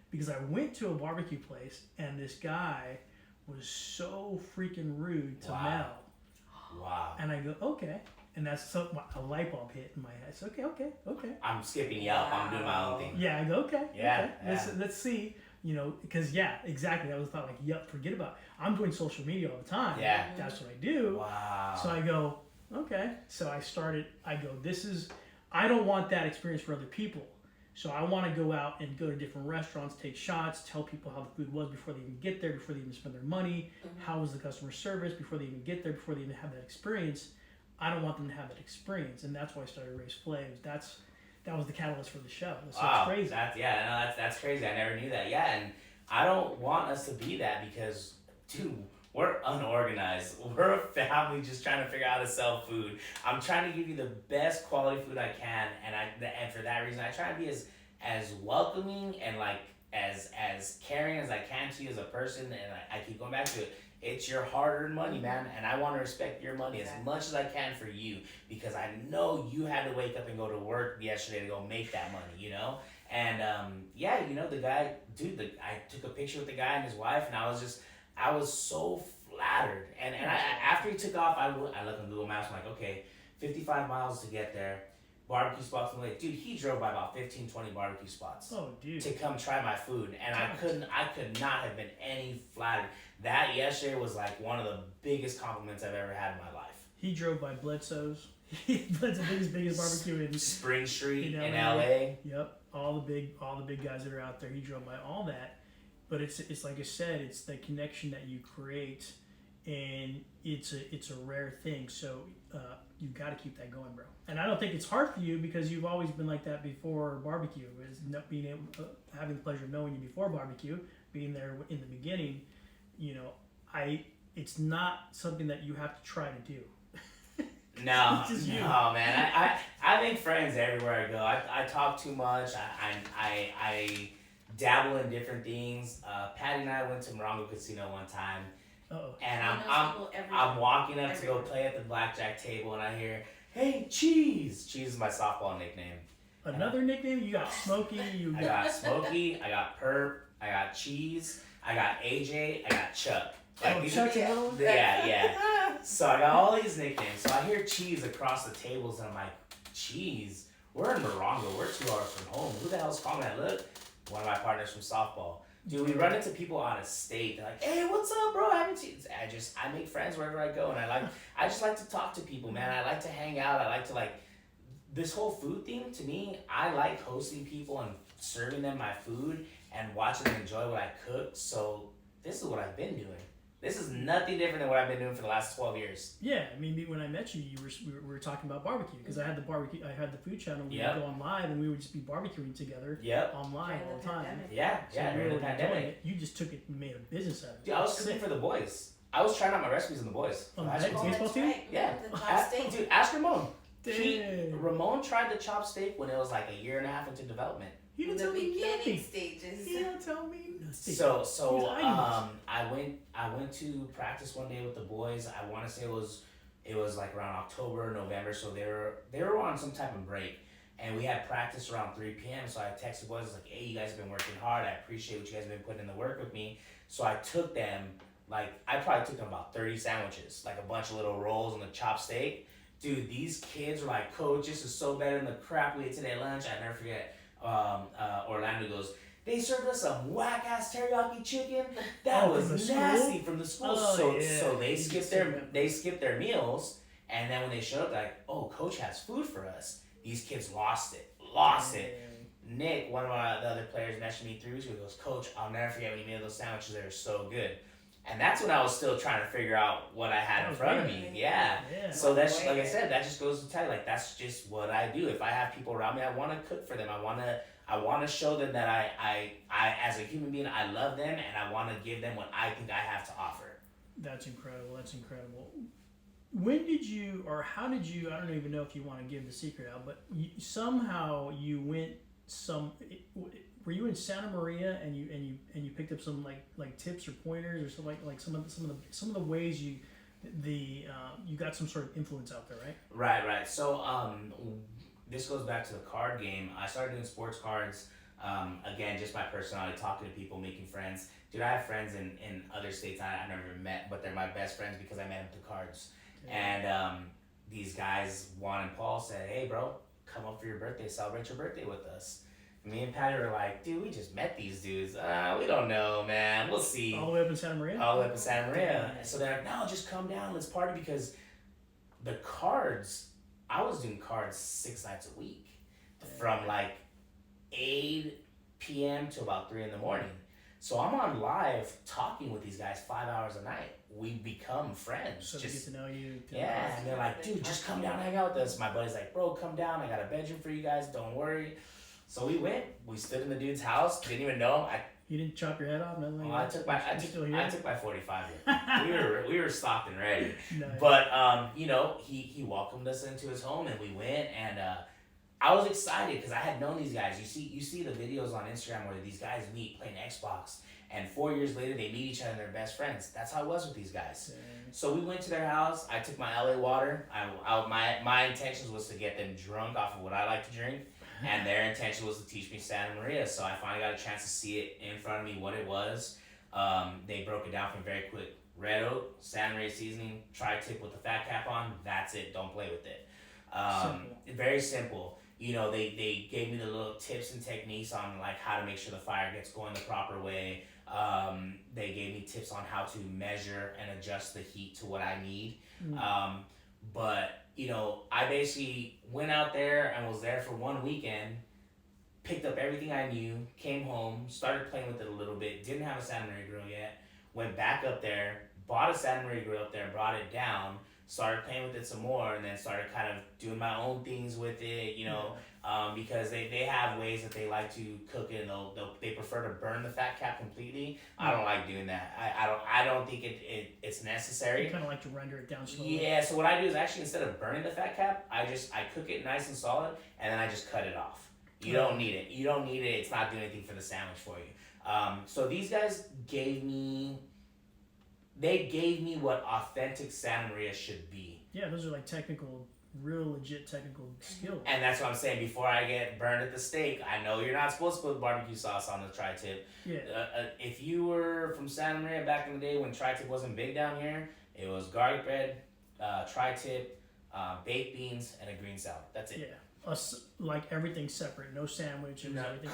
Because I went to a barbecue place and this guy was so freaking rude to Mel. Wow. And I go, okay. And that's so a light bulb hit in my head. It's okay. I'm skipping Yelp. I'm doing my own thing. Yeah, I go, okay. Yeah. Okay. Let's see. You know, because exactly. That was the thought, like, yep, forget about it. I'm doing social media all the time. Yeah. That's what I do. Wow. So I go, okay. So I don't want that experience for other people. So I want to go out and go to different restaurants, take shots, tell people how the food was before they even get there, before they even spend their money. How was the customer service before they even get there, before they even have that experience. I don't want them to have that experience, and that's why I started Race Flavs. That was the catalyst for the show. It's crazy. That's crazy. I never knew that. Yeah, and I don't want us to be that because, dude, we're unorganized. We're a family just trying to figure out how to sell food. I'm trying to give you the best quality food I can, and for that reason, I try to be as welcoming and like as caring as I can to you as a person. And I keep going back to it. It's your hard-earned money, man, and I want to respect your money as much as I can for you because I know you had to wake up and go to work yesterday to go make that money, you know? And the guy, dude, I took a picture with the guy and his wife, and I was so flattered. And after he took off, I looked on Google Maps, I'm like, okay, 55 miles to get there. Barbecue spots in the lake. Dude, he drove by about 15, 20 barbecue spots. Oh, dude. To come try my food. And I could not have been any flattered. That yesterday was like one of the biggest compliments I've ever had in my life. He drove by Bledsoe's. Bledsoe's biggest barbecue in Spring Street in LA. Yep. All the big guys that are out there. He drove by all that. But it's like I said, it's the connection that you create, and it's a rare thing. So you've got to keep that going, bro. And I don't think it's hard for you because you've always been like that before barbecue. Having the pleasure of knowing you before barbecue, being there in the beginning. You know, it's not something that you have to try to do. No, man. I make friends everywhere I go. I talk too much. I dabble in different things. Patty and I went to Morongo Casino one time. Uh-oh. And I'm walking up to go play at the blackjack table, and I hear, "Hey, Cheese!" Cheese is my softball nickname. Another nickname? You got Smokey. I got Smokey. I got Perp. I got Cheese. I got AJ. I got Chuck. Chuck. Yeah. So I got all these nicknames. So I hear Cheese across the tables, and I'm like, Cheese? We're in Morongo. We're 2 hours from home. Who the hell's calling that? Look, one of my partners from softball. Dude, we run into people out of state. They're like, "Hey, what's up, bro? I haven't seen." I make friends wherever I go, and I just like to talk to people, man. I like to hang out. I like to this whole food thing. To me, I like hosting people and serving them my food and watching them enjoy what I cook. So this is what I've been doing. This is nothing different than what I've been doing for the last 12 years. Yeah, I mean, when I met you, we were talking about barbecue because I had the food channel. We would go on live and we would just be barbecuing together. On live all the time. Yeah, during the pandemic. You just took it and made a business out of it. Dude, I was cooking for the boys. I was trying out my recipes on the boys. On the baseball team? Right. Yeah. The chop steak. Dude, ask Ramon. Dang. Ramon tried the chop steak when it was like a year and a half into development. You didn't The tell me beginning nothing. stages. You didn't tell me nothing. So I went to practice one day with the boys. I want to say it was like around October, November. So they were on some type of break, and we had practice around 3 p.m. So I texted the boys, I was like, "Hey, you guys have been working hard. I appreciate what you guys have been putting in the work with me." So I took them I probably took them about 30 sandwiches, like a bunch of little rolls and the chopped steak. Dude, these kids were like, "Coach, this is so better than the crap we ate today at lunch." I never forget. Orlando goes, "They served us some whack ass teriyaki chicken that was nasty from the school." So they skipped their meals, and then when they showed up, they're like, "Oh, Coach has food for us." These kids lost it. Nick, one of the other players, messaged me 3 weeks ago. He goes, "Coach, I'll never forget when you made those sandwiches. They were so good." And that's when I was still trying to figure out what I had in front of me. Yeah. So that's, like I said, that just goes to tell you, that's just what I do. If I have people around me, I want to cook for them. I want I want to show them that I as a human being, I love them, and I want to give them what I think I have to offer. That's incredible. That's incredible. When did you, or how did you? I don't even know if you want to give the secret out, but somehow you went Were you in Santa Maria and you picked up some like tips or pointers or something like some of the ways you got some sort of influence out there, right? Right. So this goes back to the card game. I started doing sports cards. Again, just my personality, talking to people, making friends. Dude, I have friends in other states I've never even met, but they're my best friends because I met them through cards. Yeah. And these guys, Juan and Paul, said, "Hey, bro, come up for your birthday, celebrate your birthday with us." And me and Patty were like, "Dude, we just met these dudes. We don't know, man. We'll see." All the way up in Santa Maria? All the way up in Santa Maria. And so they're like, "No, just come down, let's party," because the cards, I was doing cards 6 nights a week. From like 8 p.m. to about 3 in the morning. So I'm on live talking with these guys 5 hours a night. We become friends. So they get to know you. Yeah, and they're like, "Dude, just come down, hang out with us." My buddy's like, "Bro, come down. I got a bedroom for you guys. Don't worry." So we went. We stood in the dude's house. Didn't even know him. You didn't chop your head off? Nothing like I took my 45. we were stocked and ready. Nice. But he welcomed us into his home, and we went, and I was excited because I had known these guys. You see the videos on Instagram where these guys meet playing Xbox, and 4 years later they meet each other and they're best friends. That's how it was with these guys. Yeah. So we went to their house. I took my LA water. My intentions was to get them drunk off of what I like to drink, and their intention was to teach me Santa Maria. So I finally got a chance to see it in front of me what it was. They broke it down for me very quick. Red oak, Santa Maria seasoning, tri-tip with the fat cap on. That's it. Don't play with it. Very simple. They gave me the little tips and techniques on like how to make sure the fire gets going the proper way. They gave me tips on how to measure and adjust the heat to what I need. But I basically went out there and was there for one weekend, picked up everything I knew, came home, started playing with it a little bit, didn't have a Santa Maria grill yet, went back up there, bought a Santa Maria grill up there, brought it down, started playing with it some more, and then started kind of doing my own things with it, because they have ways that they like to cook it, and they prefer to burn the fat cap completely. I don't like doing that. I don't think it's necessary. You kind of like to render it down slowly. Yeah, so what I do is actually instead of burning the fat cap, I cook it nice and solid, and then I just cut it off. You don't need it. It's not doing anything for the sandwich for you. So these guys gave me what authentic Santa Maria should be. Yeah, those are like real legit technical skills. And that's what I'm saying. Before I get burned at the stake, I know you're not supposed to put barbecue sauce on the tri-tip. Yeah. If you were from Santa Maria back in the day when tri-tip wasn't big down here, it was garlic bread, tri-tip, baked beans, and a green salad. That's it. Yeah. Like everything separate, no sandwich. No, everything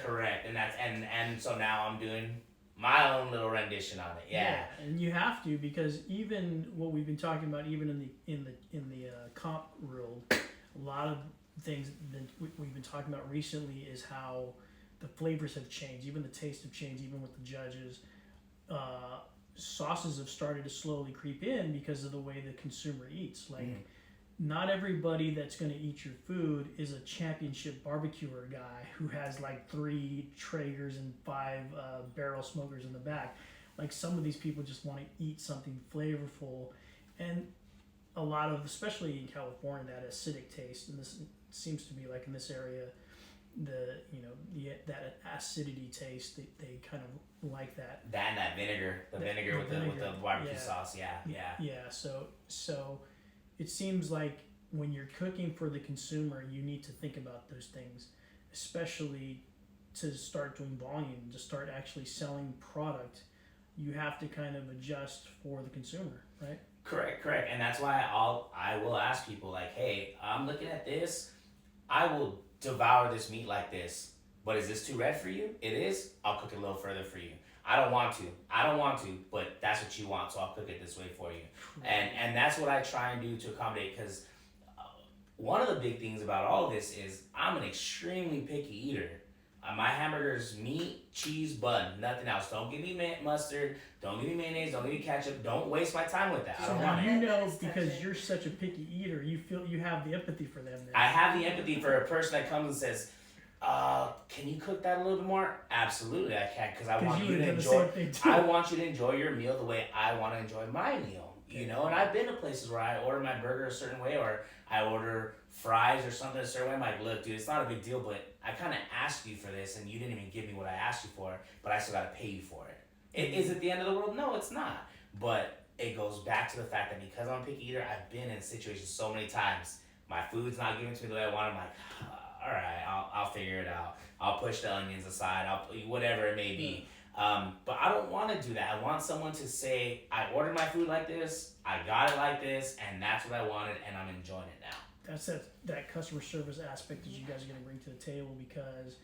correct. And so now I'm doing my own little rendition on it. Yeah. And you have to, because even what we've been talking about, even in the comp world, a lot of things that we've been talking about recently is how the flavors have changed, even the taste have changed, even with the judges. Sauces have started to slowly creep in because of the way the consumer eats. Not everybody that's going to eat your food is a championship barbecuer guy who has like 3 Traegers and 5 barrel smokers in the back. Like some of these people just want to eat something flavorful, and a lot of, especially in California, that acidic taste, and this seems to be like in this area, that acidity taste, they kind of like that. That and that vinegar, the vinegar with the barbecue sauce, yeah. So it seems like when you're cooking for the consumer, you need to think about those things, especially to start doing volume, to start actually selling product. You have to kind of adjust for the consumer, right? Correct. And that's why I will ask people like, "Hey, I'm looking at this. I will devour this meat like this, but is this too red for you? It is. I'll cook it a little further for you. I don't want to, but that's what you want, so I'll cook it this way for you." And that's what I try and do to accommodate, because one of the big things about all this is I'm an extremely picky eater. My hamburger's meat, cheese, bun, nothing else. Don't give me mustard, don't give me mayonnaise, don't give me ketchup. Don't waste my time with that. I So don't now want it. you know, because you're such a picky eater, you feel you have the empathy for them. Then. I have the empathy for a person that comes and says, Can you cook that a little bit more? Absolutely, I can, because I 'Cause want you you to would do the enjoy. same thing too. I want you to enjoy your meal the way I want to enjoy my meal. You know, and I've been to places where I order my burger a certain way, or I order fries or something a certain way. I'm like, look, dude, it's not a big deal, but I kind of asked you for this, and you didn't even give me what I asked you for, but I still got to pay you for it. Is it the end of the world? No, it's not. But it goes back to the fact that because I'm a picky eater, I've been in situations so many times. My food's not given to me the way I want. I'm like, all right, I'll figure it out. I'll push the onions aside. I'll whatever it may be. But I don't want to do that. I want someone to say, I ordered my food like this, I got it like this, and that's what I wanted, and I'm enjoying it now. That's that customer service aspect that you guys are going to bring to the table, because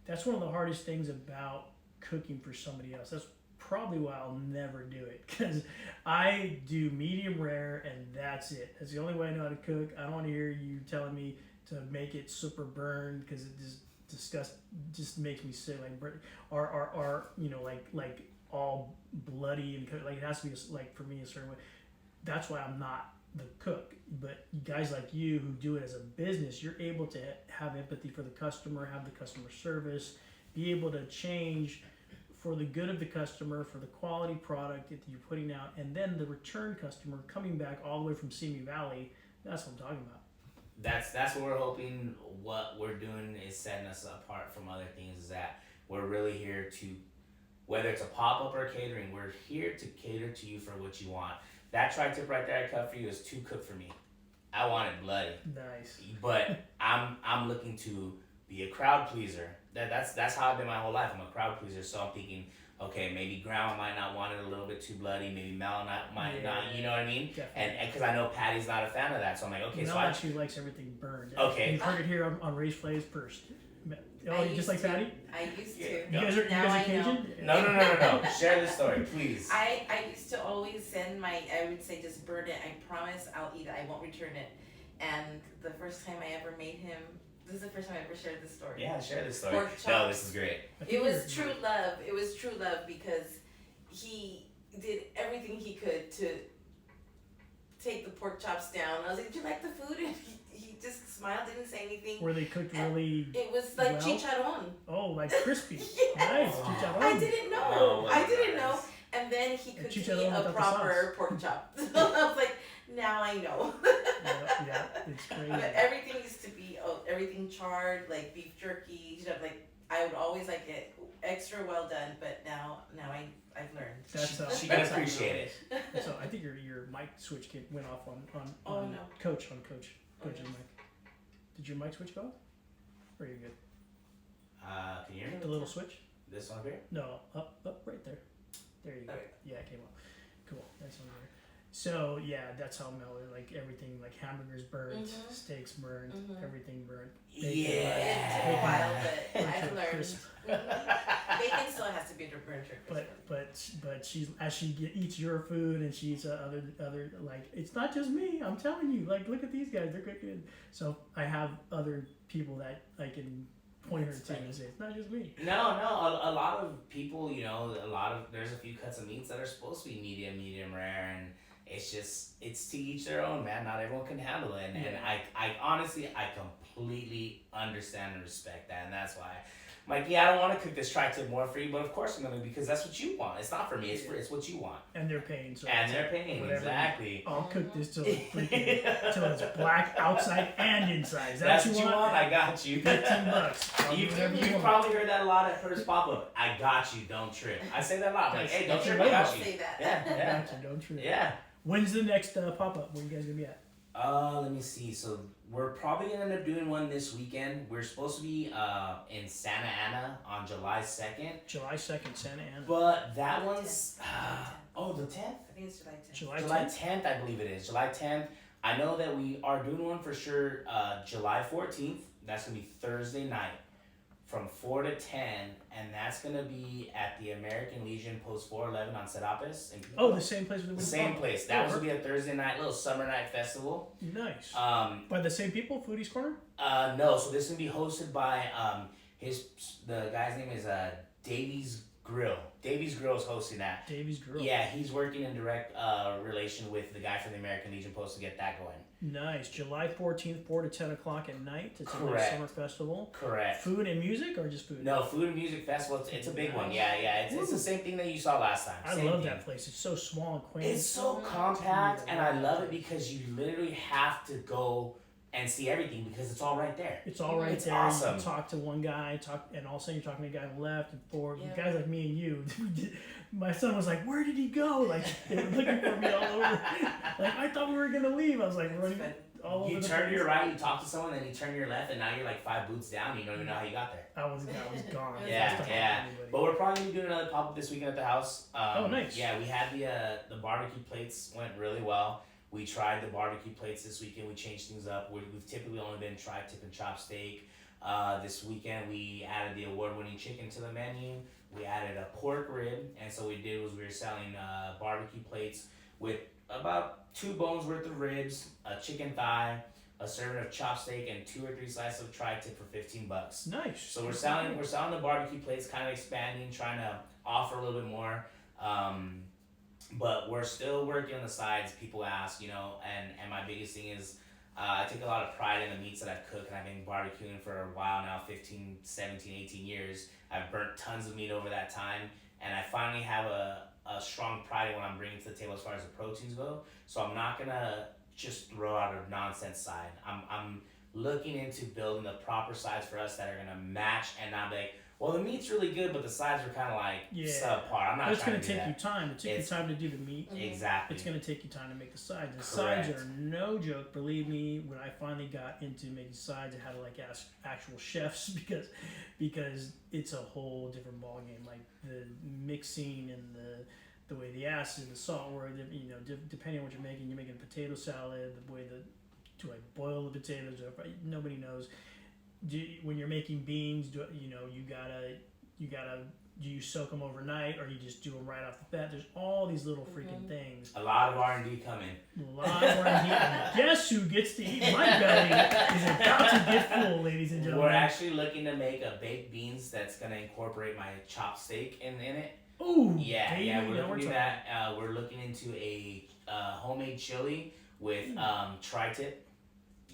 that's one of the hardest things about cooking for somebody else. That's probably why I'll never do it, because I do medium rare and that's it. That's the only way I know how to cook. I don't want to hear you telling me to make it super burned, because it just makes me sick. Like or you know, like all bloody and like it has to be like, for me, a certain way. That's why I'm not the cook. But guys like you who do it as a business, you're able to have empathy for the customer, have the customer service, be able to change for the good of the customer, for the quality product that you're putting out, and then the return customer coming back all the way from Simi Valley. That's what I'm talking about. That's what we're hoping. What we're doing is setting us apart from other things, is that we're really here to, whether it's a pop-up or catering, we're here to cater to you for what you want. That tri-tip right there I cut for you is too cooked for me. I want it bloody. Nice. But I'm looking to be a crowd pleaser. That's how I've been my whole life. I'm a crowd pleaser, so I'm thinking, okay, maybe grandma might not want it a little bit too bloody, maybe Mel might not, you know what I mean? Definitely. And because I know Patty's not a fan of that, so I'm like, okay, Mel so actually likes everything burned. Okay. You've heard it here on Raised Flays first. Oh, you just like Patty? I used to. Yeah. You guys are Now I know. Cajun? No. Share this story, please. I used to always send I would say just burn it. I promise I'll eat it. I won't return it. And the first time I ever made him, this is the first time I ever shared this story. Yeah, share this story. Pork No, chops. this is great. It was true love. It was true love because he did everything he could to take the pork chops down. I was like, "Do you like the food?" And he just smiled, didn't say anything. Were they cooked really? It was like well? chicharron. Oh, like crispy. Yes. Nice. Oh. Chicharron. I didn't know. Oh, I didn't nice. know. And then he cooked me chicharron a without the proper pork chop. So I was like, now I know. Yeah, it's crazy. But everything used to be everything charred, like beef jerky. You know, like I would always like it extra well done. But now I've learned. That's how She can that's how appreciate it. So I think your mic switch went off on Oh, no. Coach's Oh, mic. yes. Did your mic switch go off? Or are you good? Can you hear me? The little switch? This one up here? No, up right there. There you go. Okay. Yeah, it came up. Cool. That's on there. So yeah, that's how Mel, like everything, like hamburgers burnt, Mhm. steaks burnt, Mhm. everything burnt. It took a while, but I've Bacon learned. crisp. Bacon still has to be burnt. But she's as she eats your food and she eats other like, it's not just me. I'm telling you, like, look at these guys, they're cooking. So I have other people that I can point her That's to funny. and say it's not just me. No, a lot of people, you know, there's a few cuts of meats that are supposed to be medium rare, and it's to each their own, man. Not everyone can handle it, and I honestly, I completely understand and respect that, and that's why I'm like, yeah, I don't want to cook this tri-tip more for you, but of course I'm gonna, because that's what you want. It's not for me, it's what you want. And they're paying. So And they're paying, whatever. exactly. I'll cook this till it's black outside and inside. Is that That's what you want? I got you. $15. I'll do whatever You want. probably heard that a lot at first pop-up. I got you, don't trip. I say that a lot. I'm like, hey, don't That's trip, your I got Don't you. say that. Yeah, I yeah. got you, don't trip. Yeah. When's the next pop up? Where you guys gonna be at? Let me see. So we're probably gonna end up doing one this weekend. We're supposed to be in Santa Ana on July 2nd. July 2nd, Santa Ana. But that The one's 10th. the 10th? I think it's July 10th. July July 10th? 10th, I believe it is. July 10th. I know that we are doing one for sure July 14th. That's gonna be Thursday night from 4 to 10, and that's gonna be at the American Legion Post 411 on Serapis. Oh, the same place with The the same pop-up. place. That was gonna be a Thursday night, little summer night festival. Nice. Um, By the same people, Foodies Corner? no, so this is gonna be hosted by the guy's name is Grill. Davies Grill is hosting that. Davies Grill. Yeah, he's working in direct relation with the guy from the American Legion Post to get that going. Nice. July 14th, 4 to 10 o'clock at night. It's a nice Correct. summer festival. Correct. Food and music or just food? No, food and music festival. It's a big one. Yeah. It's the same thing that you saw last time. I Same love thing. that place. It's so small and quaint. It's so compact, and I love it because you literally have to go and see everything because it's all right there. It's all right It's there. awesome. You talk to one guy, and all of a sudden you're talking to a guy on the left and forward. Yeah. Guys like me and you. My son was like, "Where did he go?" Like they were looking for me all over. Like I thought we were gonna leave. I was like running all over You the turn to place. your right, you talk to someone, then you turn to your left, and now you're like 5 boots down. You don't even know how you got there. I was gone. Yeah, I was yeah. talking to anybody. But we're probably gonna be doing another pop up this weekend at the house. Oh, nice. Yeah, we had the barbecue plates went really well. We tried the barbecue plates this weekend. We changed things up. We've typically only been tri-tip and chop steak. This weekend we added the award-winning chicken to the menu. We added a pork rib, and so what we did was we were selling barbecue plates with about 2 bones worth of ribs, a chicken thigh, a serving of chop steak, and 2 or 3 slices of tri-tip for $15. Nice. So we're selling the barbecue plates, kind of expanding, trying to offer a little bit more. But we're still working on the sides. People ask, and my biggest thing is I take a lot of pride in the meats that I've cooked, and I've been barbecuing for a while now, 15, 17, 18 years. I've burnt tons of meat over that time, and I finally have a strong pride in what I'm bringing to the table as far as the proteins go. So I'm not gonna just throw out a nonsense side. I'm looking into building the proper sides for us that are gonna match and not be like, well, the meat's really good, but the sides are kind of like subpar. I'm not But it's trying going to to do take that. you time. It took you time to do the meat. Exactly. It's going to take you time to make the sides. The Correct. sides are no joke. Believe me, when I finally got into making sides, I had to like ask actual chefs because it's a whole different ballgame. Like the mixing and the way the acid, the salt were, depending on what you're making potato salad, the way do I boil the potatoes? Nobody knows. When you're making beans, do you soak them overnight or you just do them right off the bat? There's all these little freaking things. A lot of R&D coming. A lot of R&D. And guess who gets to eat? My belly is about to get full, ladies and gentlemen. We're actually looking to make a baked beans that's going to incorporate my chopped steak in it. Ooh, Yeah, baby, we're looking to do talking. that. We're looking into a homemade chili with tri-tip.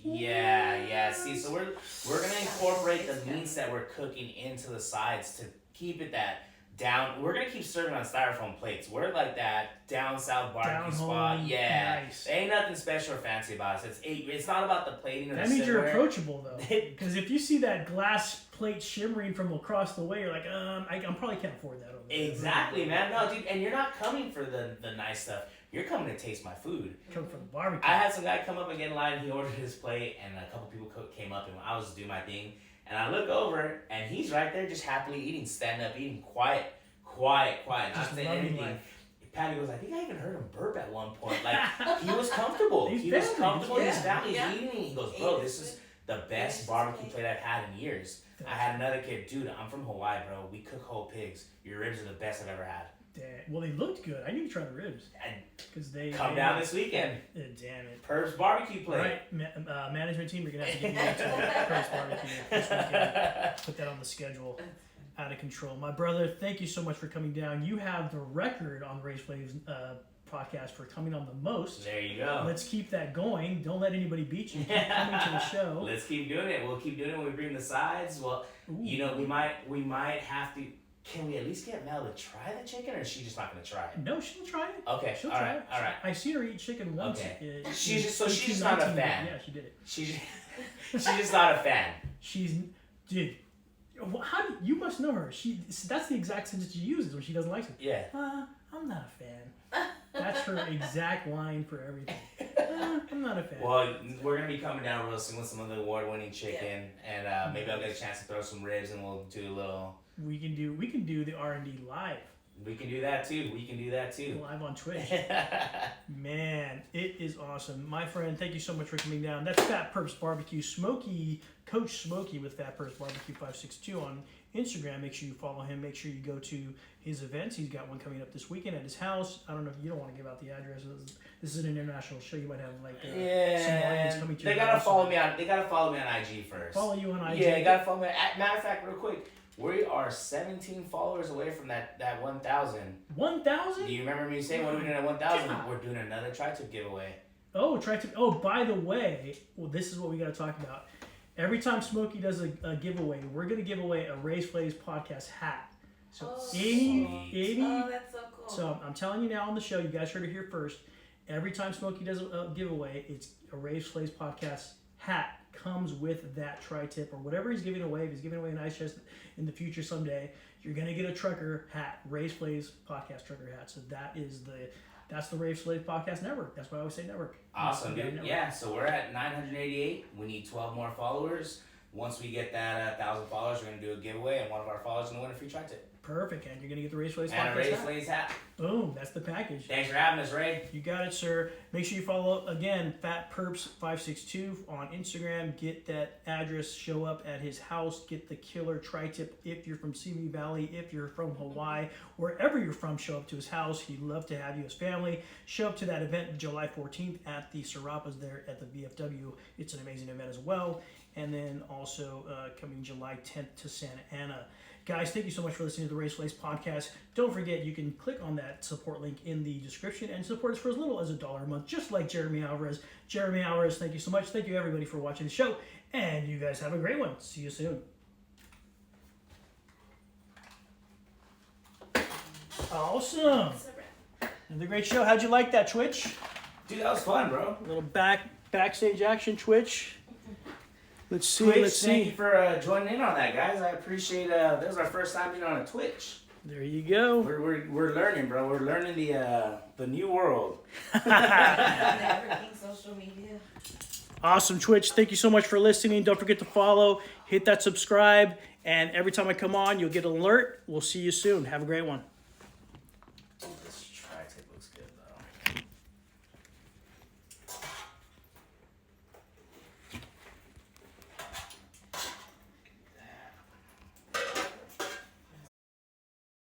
Yeah. See, so we're gonna incorporate the meats that we're cooking into the sides to keep it that down. We're gonna keep serving on styrofoam plates. We're like that down south barbecue Down spot. home, Yeah, nice. there ain't nothing special or fancy about us. It's not about the plating or That the means you're silverware. approachable though, because if you see that glass plate shimmering from across the way, you're like, I probably can't afford that over there. Exactly, man. No, dude, and you're not coming for the nice stuff. You're coming to taste my food. Come from the barbecue. I had some guy come up and get in line. He ordered his plate, and a couple people came up, and I was doing my thing. And I look over, and he's right there, just happily eating, standing up, eating, quiet, not Just saying loving anything. life. Patty goes, I think I even heard him burp at one point. Like he was comfortable. He's He was family. comfortable. His Yeah. family's Yeah. eating. He goes, bro, this is the best barbecue plate I've had in years. I had another kid, dude. I'm from Hawaii, bro. We cook whole pigs. Your ribs are the best I've ever had. Damn. Well, they looked good. I need to try the ribs And because they come down this weekend. Damn it. Perb's barbecue All plate. right, management team, you're gonna have to get me into Curtis Barbecue this weekend. Put that on the schedule. Out of control, my brother. Thank you so much for coming down. You have the record on the Race Flames podcast for coming on the most. There you go. Let's keep that going. Don't let anybody beat you. Keep coming to the show. Let's keep doing it. We'll keep doing it when we bring the sides. Well, Ooh. we might have to. Can we at least get Mel to try the chicken, or is she just not gonna try it? No, she'll try it. Okay, She'll all try right, it. all right. I seen her eat chicken once. Okay. in She's just not a 18, 19, fan. Yeah, she did it. She's just not a fan. Dude. How do you must know her? That's the exact sentence she uses when she doesn't like something. Yeah. I'm not a fan. That's her exact line for everything. I'm not a fan. Well, we're gonna be coming down real soon with some of the award-winning chicken, and maybe I'll get a chance to throw some ribs, and we'll do a little. We can do the R&D live. We can do that too. Live on Twitch. Man, it is awesome. My friend, thank you so much for coming down. That's Fat Perps Barbecue. Smokey, Coach Smokey with Fat Perps Barbecue 562 on Instagram. Make sure you follow him. Make sure you go to his events. He's got one coming up this weekend at his house. I don't know if you don't want to give out the address. This is an international show. You might have some audience coming to They your gotta house. follow me on. They gotta follow me on IG first. Follow you on IG. Yeah, you gotta follow me. Matter of fact, real quick, We are 17 followers away from that 1,000. 1,000? Do you remember me saying when we doing at 1,000? God. We're doing another tri-tip giveaway. Oh, Oh, by the way, well, this is what we got to talk about. Every time Smokey does a giveaway, we're going to give away a Raised Flays podcast hat. So Oh, any. Oh, that's so cool. So I'm telling you now on the show, you guys heard it here first. Every time Smokey does a giveaway, it's a Raised Flays podcast hat comes with that tri-tip or whatever he's giving away. If he's giving away an ice chest in the future someday, you're going to get a trucker hat, Raised Flays podcast trucker hat. So that's the Raised Flays podcast network. That's why I always say network. Awesome, dude. Yeah, so we're at 988. We need 12 more followers. Once we get that 1,000 followers, we're going to do a giveaway, and one of our followers is going to win a free tri-tip. Perfect, and you're going to get the Raised Flays And a podcast Raised hat. Flays hat. Boom, that's the package. Thanks for having us, Ray. You got it, sir. Make sure you follow, again, FatPerps562 on Instagram. Get that address, show up at his house, get the killer tri-tip if you're from Simi Valley, if you're from Hawaii, wherever you're from, show up to his house. He'd love to have you as family. Show up to that event July 14th at the Serapas there at the VFW. It's an amazing event as well. And then also coming July 10th to Santa Ana. Guys, thank you so much for listening to the Raised Flays podcast. Don't forget, you can click on that support link in the description and support us for as little as $1 a month, just like Jeremy Alvarez. Jeremy Alvarez, thank you so much. Thank you, everybody, for watching the show. And you guys have a great one. See you soon. Awesome. Another great show. How'd you like that, Twitch? Dude, that was fun, bro. A little backstage action, Twitch. Let's see. Twitch, thank you for joining in on that, guys. I appreciate. This was our first time being on a Twitch. There you go. We're learning, bro. We're learning the new world. Networking, social media. Awesome, Twitch. Thank you so much for listening. Don't forget to follow, hit that subscribe, and every time I come on, you'll get an alert. We'll see you soon. Have a great one.